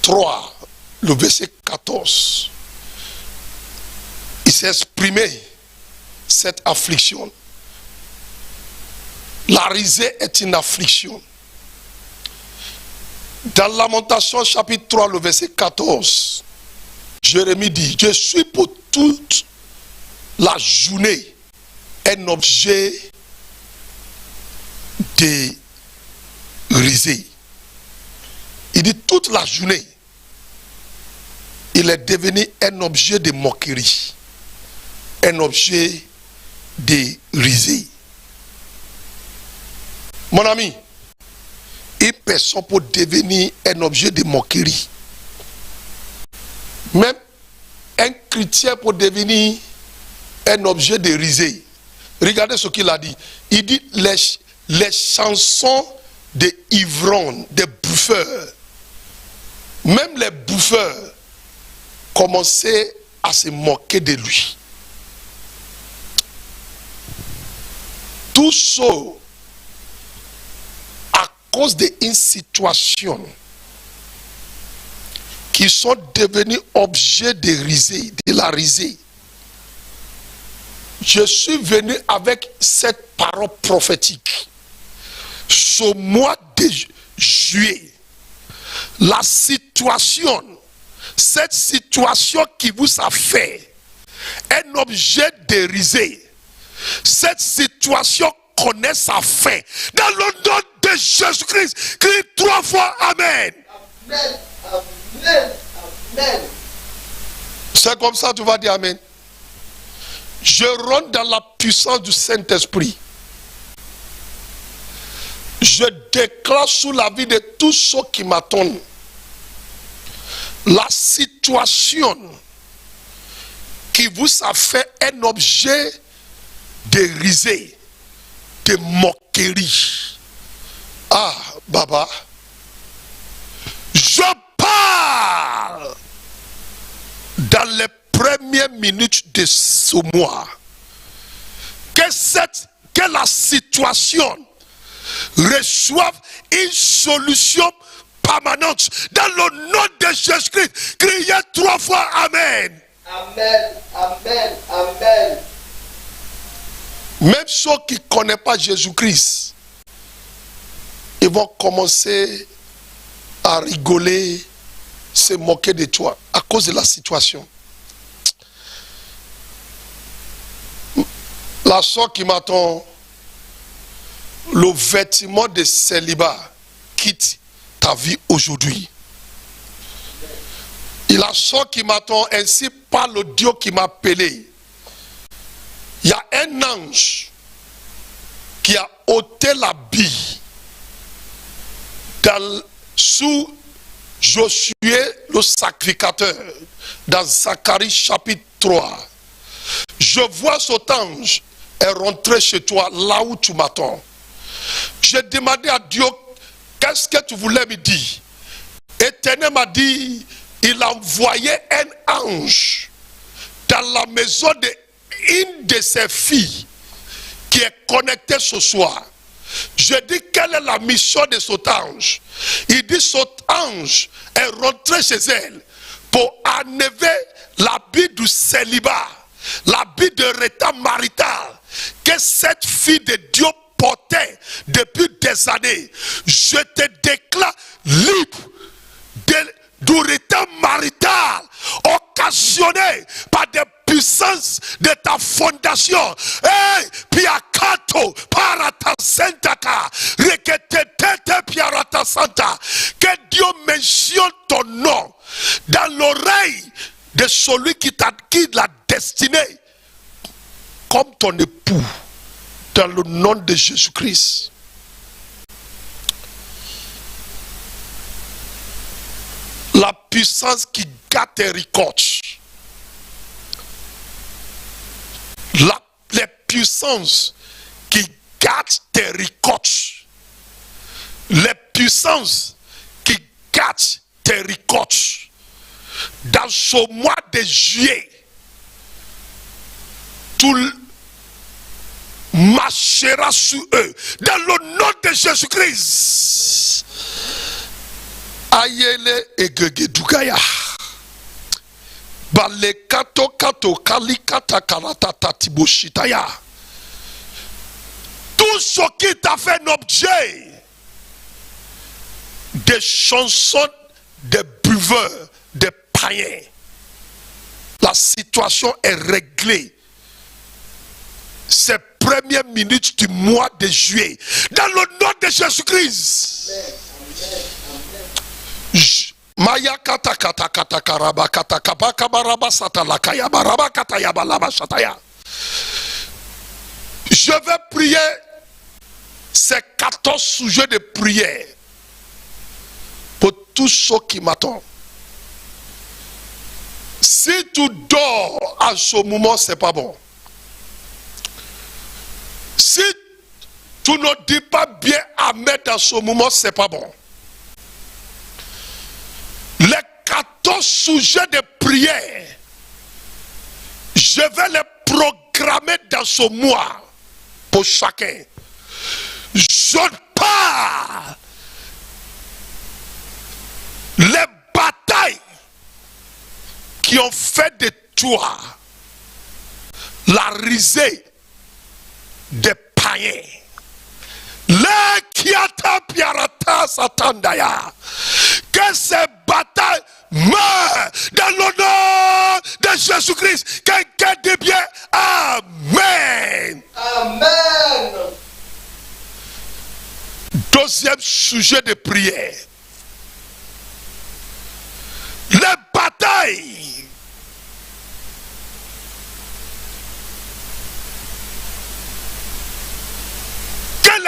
3, le verset 14, il s'est exprimé cette affliction. La risée est une affliction. Dans Lamentation chapitre 3, le verset 14, Jérémie dit, je suis pour toute la journée un objet de risée. Il dit toute la journée, il est devenu un objet de moquerie, un objet de risée. Mon ami, une personne peut devenir un objet de moquerie. Même un chrétien peut devenir un objet de risée. Regardez ce qu'il a dit. Il dit les chansons des ivrognes, des bouffeurs. Même les bouffeurs commençaient à se moquer de lui. Tout ça à cause d'une situation qui sont devenus objets de risée, de la risée. Je suis venu avec cette parole prophétique. Ce mois de juillet, la situation, cette situation qui vous a fait un objet de risée, cette situation connaît sa fin. Dans le nom de Jésus-Christ, crie 3 fois Amen. Amen. Amen. Amen. C'est comme ça, tu vas dire Amen. Je rentre dans la puissance du Saint-Esprit. Je déclare sous la vie de tous ceux qui m'attendent la situation qui vous a fait un objet de risée, de moquerie. Ah, Baba, je parle dans les premières minutes de ce mois que la situation reçoive une solution permanente dans le nom de Jésus-Christ. Criez 3 fois Amen. Amen. Amen. Amen. Même ceux qui ne connaissent pas Jésus-Christ, ils vont commencer à rigoler, se moquer de toi à cause de la situation. La soeur qui m'attend, le vêtement de célibat quitte ta vie aujourd'hui. Et la soeur qui m'attend, ainsi par le Dieu qui m'a appelé, il y a un ange qui a ôté l'habit sous Josué le sacrificateur dans Zacharie chapitre 3. Je vois cet ange est rentré chez toi là où tu m'attends. J'ai demandé à Dieu qu'est-ce que tu voulais me dire. Éternel m'a dit il a envoyé un ange dans la maison d'une de ses filles qui est connectée ce soir. Je dis quelle est la mission de cet ange. Il dit cet ange est rentré chez elle pour enlever l'habit du célibat, l'habit de retard marital que cette fille de Dieu portait depuis des années. Je te déclare libre du retard marital occasionné par des puissances de ta fondation. Hey, piakato parata santaka, rekete piarata santa. Que Dieu mentionne ton nom dans l'oreille de celui qui t'a la destinée comme ton époux, dans le nom de Jésus-Christ. La puissance qui gâte et ricoche. Les puissances qui gâtent tes ricoches. Les puissances qui gâtent tes ricoches. Dans ce mois de juillet, tout marchera sur eux. Dans le nom de Jésus-Christ. Ayele egegedugaya. Balekato kato kalikata karatata tiboshitaya. Tout ce qui t'a fait un objet de chansons de buveurs, de païens. La situation est réglée. Ces premières minutes du mois de juillet. Dans le nom de Jésus-Christ. Maya kata kata kata karaba kata kabaka baraba satalakaya baraba kata yabalaba shataya. Je vais prier ces 14 sujets de prière pour tous ceux qui m'attendent. Si tu dors à ce moment, c'est pas bon. Si tu ne dis pas bien amen dans ce moment, c'est pas bon. Les 14 sujets de prière, je vais les programmer dans ce mois pour chacun. Je parle les batailles qui ont fait de toi la risée des païens. Les kiata piarata satandaya. Que ces batailles meurent dans le nom de Jésus-Christ. Quelqu'un dit bien Amen. Amen. Deuxième sujet de prière. Les batailles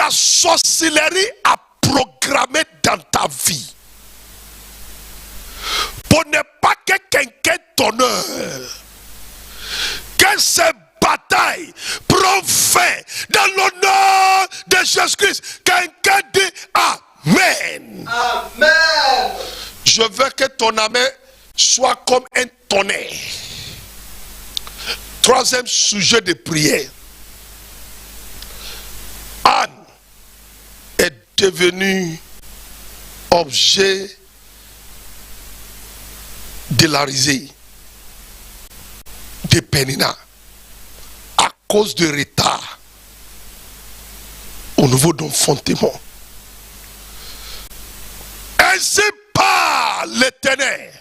la sorcellerie a programmé dans ta vie pour ne pas que quelqu'un t'honore, que ces batailles prennent fin dans le nom de Jésus-Christ. Quelqu'un dit Amen. Amen. Je veux que ton amen soit comme un tonnerre. Troisième sujet de prière. Anne est devenue objet de la risée de Pénina à cause de retard au niveau d'enfantement. Ainsi parle l'Éternel,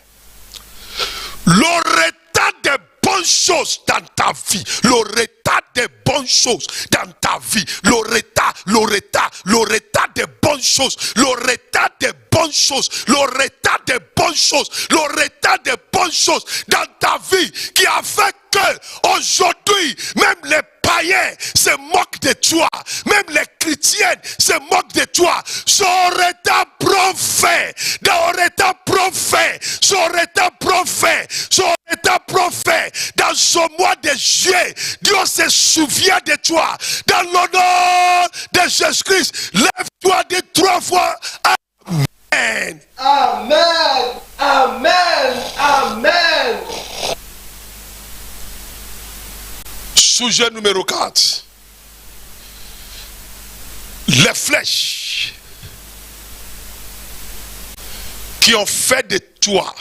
le retard des bonnes choses dans ta vie, le retard des bonnes choses dans ta vie, le retard des bonnes choses, le retard des bonnes choses, le retard des bonnes choses, le retard des bonnes choses dans ta vie qui a fait que aujourd'hui, même les païens se moquent de toi, même les chrétiennes se moquent de toi. Son retard prophète, dans ce mois de juillet, Dieu se souvient de toi. Dans le nom de Jésus-Christ, lève-toi de 3 fois. Amen. Amen. Amen. Amen. Sujet numéro 4. Les flèches qui ont fait de toi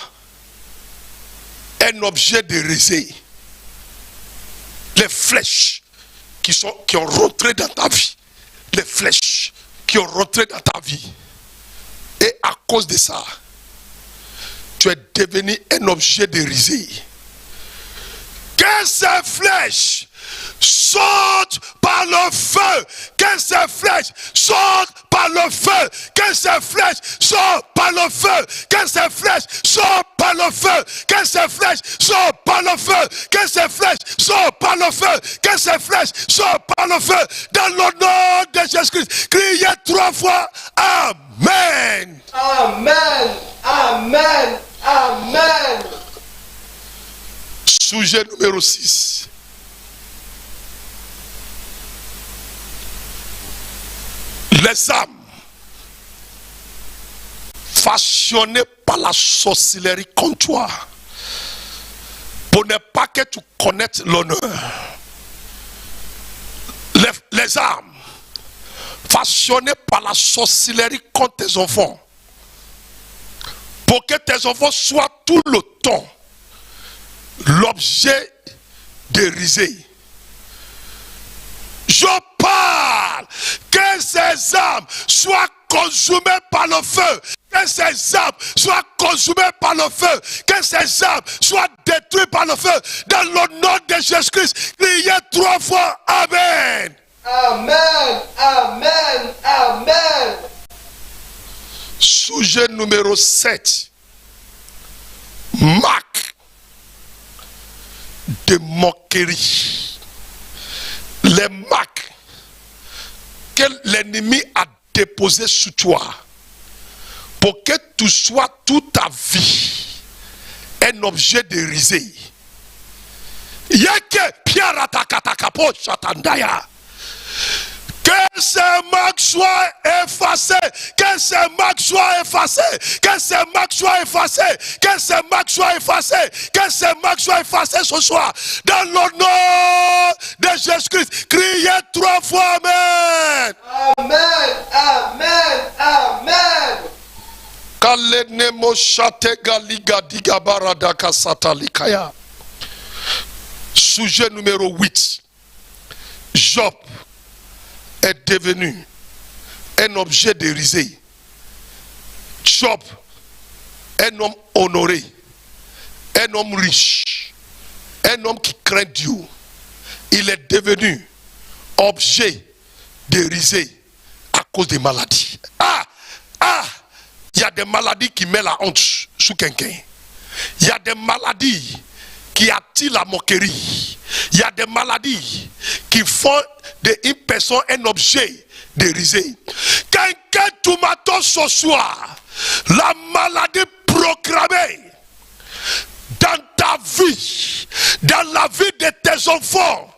un objet de risée. Les flèches qui ont rentré dans ta vie. Les flèches qui ont rentré dans ta vie. Et à cause de ça, tu es devenu un objet de risée. Que ces flèches sortent par le feu. Que ces flèches sortent par le feu. Que ces flèches sortent par le feu. Que ces flèches sortent par le feu. Que ces flèches sortent par le feu. Que ces flèches sortent par le feu. Que ces flèches sortent par le feu. Dans le nom de Jésus-Christ. Criez 3 fois. Amen. Amen. Amen. Amen. Sujet numéro 6. Les âmes fashionnées par la sorcellerie contre toi, pour ne pas que tu connaisses l'honneur. Les âmes fashionnées par la sorcellerie contre tes enfants, pour que tes enfants soient tout le temps l'objet de risée. Je parle que ces âmes soient consumées par le feu. Que ces âmes soient consumées par le feu. Que ces âmes soient détruites par le feu. Dans le nom de Jésus-Christ, criez 3 fois Amen. Amen. Amen. Amen. Sujet numéro 7. Marque de moquerie. Les marques que l'ennemi a déposées sur toi pour que tu sois toute ta vie un objet de risée. Yeke piaratakatakapo chatandaya. Que ces marques soient effacées. Que ces marques soient effacées. Que ces marques soient effacées. Que ces marques soient effacées. Que ces marques soient effacées ce soir. Dans le nom de Jésus-Christ. Criez 3 fois Amen. Amen. Amen. Amen. Kalenemo shate galiga digabaradaka satalikaya. Sujet numéro 8. Job est devenu un objet de risée. Job, un homme honoré, un homme riche, un homme qui craint Dieu, il est devenu objet de risée à cause des maladies. Il y a des maladies qui mettent la honte sur quelqu'un. Il y a des maladies qui attirent la moquerie. Il y a des maladies qui font d'une personne un objet de risée. Quelqu'un tout matin ce soir, la maladie programmée dans ta vie, dans la vie de tes enfants,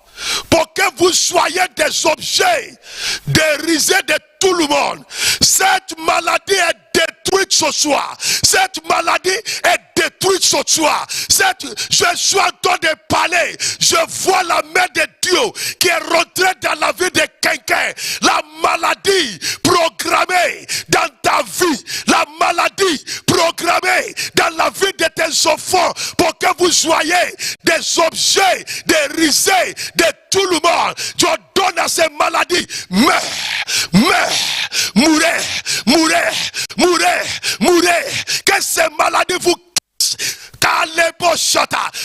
pour que vous soyez des objets de risée de tout le monde. Cette maladie est détruite ce soir. Cette maladie est détruite ce soir. Je suis en train de parler. Je vois la main de Dieu qui est rentrée dans la vie de quelqu'un. La maladie programmée dans ta vie. La maladie programmée dans la vie de tes enfants. Pour que vous soyez des objets de risée de tout le monde. Je donne à ces maladies. Mourez. Que ces maladies vous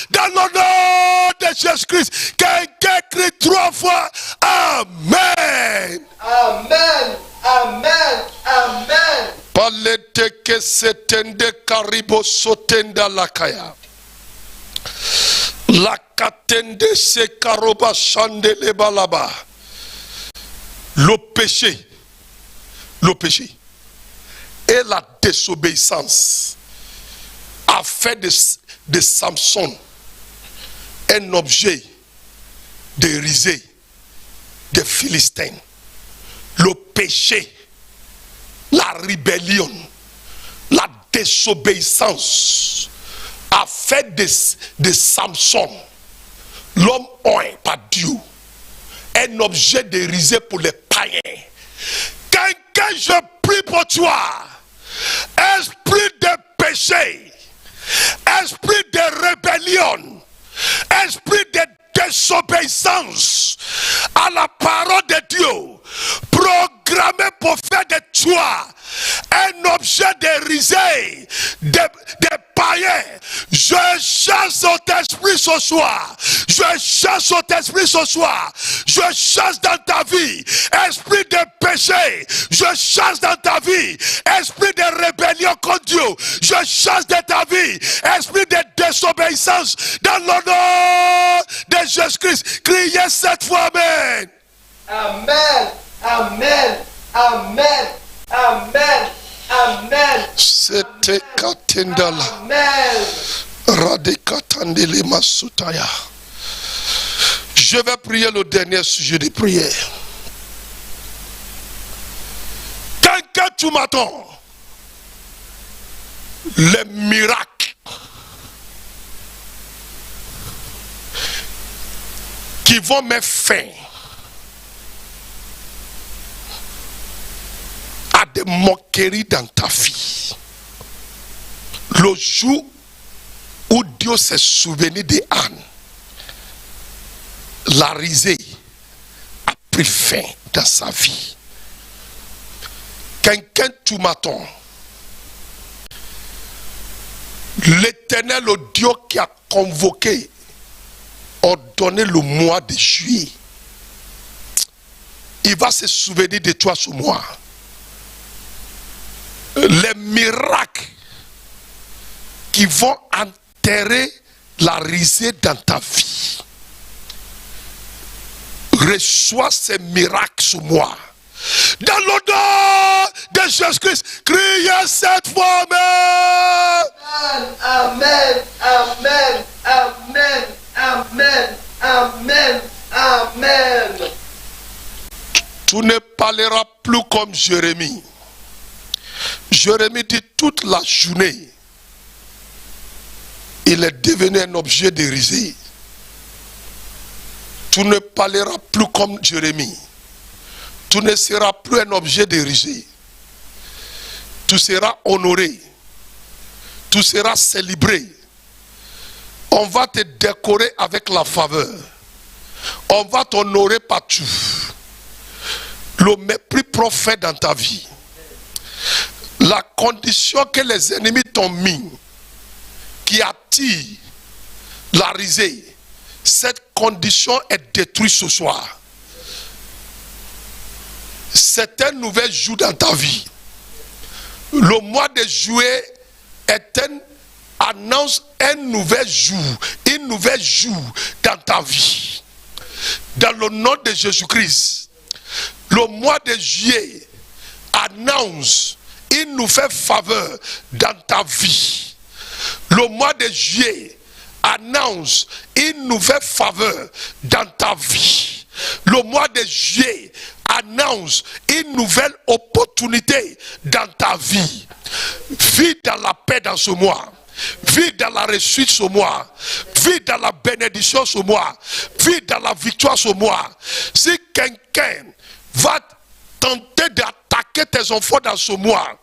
dans le nom de Jésus-Christ. Quelqu'un crie 3 fois Amen. Amen. Amen. Amen. Palete que setende karibo sotenda lakaya. La katende se karoba chandele balaba. Le péché et la désobéissance a fait de Samson un objet de risée des Philistins. Le péché, la rébellion, la désobéissance a fait de Samson, l'homme oint par Dieu, un objet de risée pour les païens. Quelqu'un, je prie pour toi, esprit de péché, esprit de rébellion, esprit de désobéissance à la parole de Dieu, programmé pour faire de toi un objet de risée, de païens. Je chasse cet esprit ce soir. Je chasse cet esprit ce soir. Je chasse dans ta vie esprit de péché. Je chasse dans ta vie esprit de rébellion contre Dieu. Je chasse de ta vie esprit de désobéissance dans le nom de Jésus-Christ. Criez 7 fois Amen. Amen. Amen. Amen. Amen. Amen. C'était Katendala. Amen. Radekatandele Masutaya. Je vais prier le dernier sujet de prière. Quelqu'un tu m'attends. Les miracles qui vont mettre fin à des moqueries dans ta vie. Le jour où Dieu s'est souvenu de Anne, la risée a pris fin dans sa vie. Quelqu'un tu m'attends. L'Éternel, le Dieu qui a convoqué, ordonné le mois de juillet, il va se souvenir de toi ce mois. Les miracles qui vont enterrer la risée dans ta vie. Reçois ces miracles sur moi. Dans le nom de Jésus-Christ, criez 7 fois Amen. Amen. Amen. Amen. Amen. Amen. Amen. Tu ne parleras plus comme Jérémie. Jérémie dit toute la journée, il est devenu un objet de risée. Tu ne parleras plus comme Jérémie. Tu ne seras plus un objet de risée. Tu seras honoré. Tu seras célébré. On va te décorer avec la faveur. On va t'honorer partout. Le mépris profond dans ta vie. La condition que les ennemis t'ont mis, qui attire la risée, cette condition est détruite ce soir. C'est un nouvel jour dans ta vie. Le mois de juillet annonce un nouvel jour, une nouvelle jour dans ta vie. Dans le nom de Jésus-Christ, Le mois de juillet annonce une nouvelle faveur dans ta vie. Le mois de juillet annonce une nouvelle faveur dans ta vie. Le mois de juillet annonce une nouvelle opportunité dans ta vie. Vis dans la paix dans ce mois. Vis dans la réussite ce mois. Vis dans la bénédiction ce mois. Vis dans la victoire ce mois. Si quelqu'un va tenter d'attaquer tes enfants dans ce mois,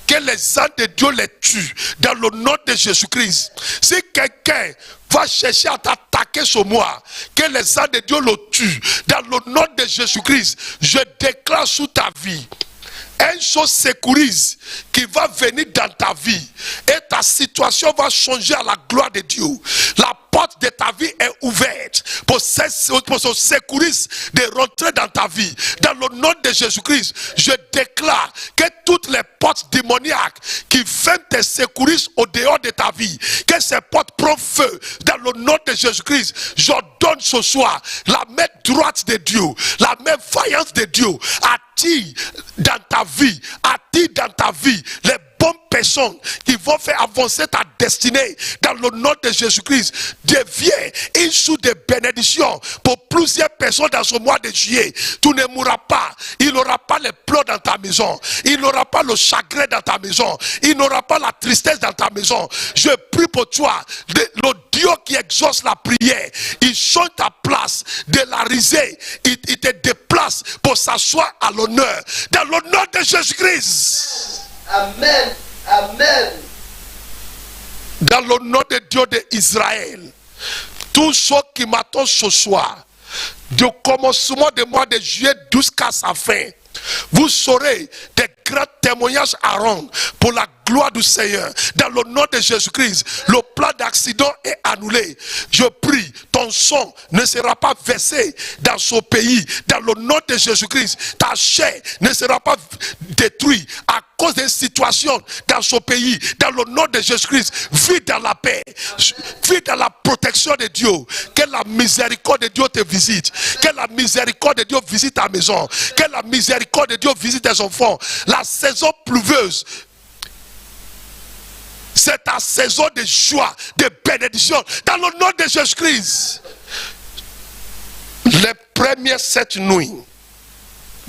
que les anges de Dieu les tuent dans le nom de Jésus-Christ. Si quelqu'un va chercher à t'attaquer ce mois, que les anges de Dieu le tuent dans le nom de Jésus-Christ, je déclare sous ta vie une chose sécurise qui va venir dans ta vie et ta situation va changer à la gloire de Dieu. La porte de ta vie est ouverte pour ce sécurise de rentrer dans ta vie. Dans le nom de Jésus-Christ, je déclare que toutes les portes démoniaques qui ferment tes sécuristes au dehors de ta vie, que ces portes prennent feu. Dans le nom de Jésus-Christ, j'ordonne ce soir la main droite de Dieu, la main vaillante de Dieu, attire dans ta vie, attire dans ta vie les bonnes personnes qui vont faire avancer ta destinée. Dans le nom de Jésus-Christ, deviens une source de bénédiction pour plusieurs personnes dans ce mois de juillet. Tu ne mourras pas. Il n'aura pas les pleurs dans ta maison. Il n'aura pas le chagrin dans ta maison. Il n'aura pas la tristesse dans ta maison. Je prie pour toi. Le Dieu qui exauce la prière, il change ta place de la risée. Il te déplace pour s'asseoir à l'honneur. Dans le nom de Jésus-Christ. Amen. Amen. Dans le nom de Dieu d'Israël, tous ceux qui m'attendent ce soir, du commencement du mois de juillet jusqu'à sa fin, vous saurez des grands témoignages à rendre pour la gloire du Seigneur. Dans le nom de Jésus-Christ, le plan d'accident est annulé. Je prie, ton sang ne sera pas versé dans ce pays. Dans le nom de Jésus-Christ, ta chair ne sera pas détruite à cause d'une situation dans ce pays. Dans le nom de Jésus-Christ, vis dans la paix, vis dans la protection de Dieu. Que la miséricorde de Dieu te visite. Que la miséricorde de Dieu visite ta maison. Que la miséricorde de Dieu visite tes enfants. La saison pluvieuse, c'est ta saison de joie, de bénédiction. Dans le nom de Jésus-Christ. Les premières 7 nuits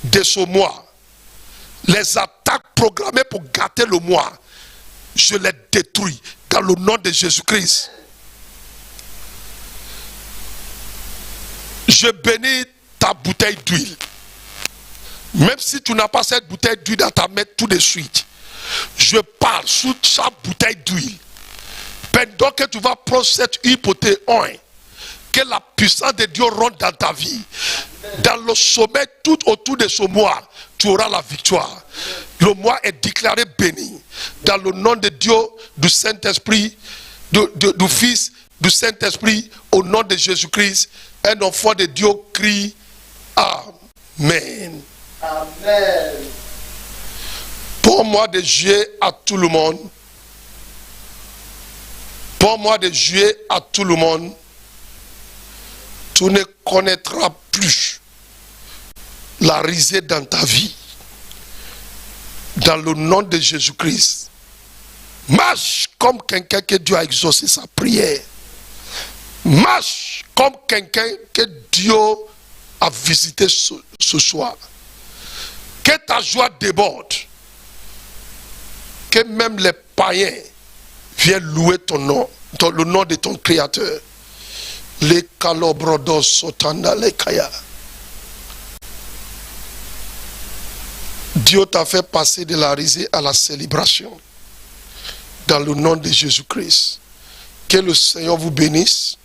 de ce mois, les attaques programmées pour gâter le mois, je les détruis dans le nom de Jésus-Christ. Je bénis ta bouteille d'huile. Même si tu n'as pas cette bouteille d'huile dans ta main tout de suite, je parle sous chaque bouteille d'huile. Pendant que tu vas prendre cette huile pour tes oins, que la puissance de Dieu rentre dans ta vie. Dans le sommet, tout autour de ce mois, tu auras la victoire. Le mois est déclaré béni. Dans le nom de Dieu, du Saint-Esprit, du Fils, du Saint-Esprit, au nom de Jésus-Christ, un enfant de Dieu crie Amen. Amen. Bon mois de juillet à tout le monde. Bon mois de juillet à tout le monde. Tu ne connaîtras plus la risée dans ta vie. Dans le nom de Jésus-Christ. Marche comme quelqu'un que Dieu a exaucé sa prière. Marche comme quelqu'un que Dieu a visité ce soir. Que ta joie déborde. Que même les païens viennent louer ton nom, le nom de ton Créateur. Les calobrodos sotanda les kaya. Dieu t'a fait passer de la risée à la célébration. Dans le nom de Jésus-Christ. Que le Seigneur vous bénisse.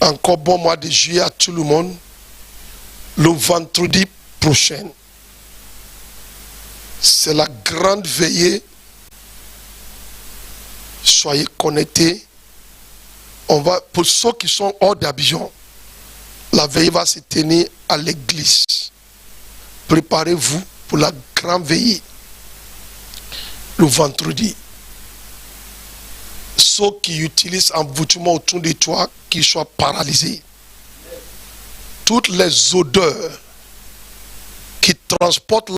Encore bon mois de juillet à tout le monde. Le vendredi prochain, c'est la grande veillée. Soyez connectés. Pour ceux qui sont hors d'Abidjan, la veillée va se tenir à l'église. Préparez-vous pour la grande veillée le vendredi. Ceux qui utilisent un vêtement autour de toi, qu'ils soient paralysés. Toutes les odeurs transporte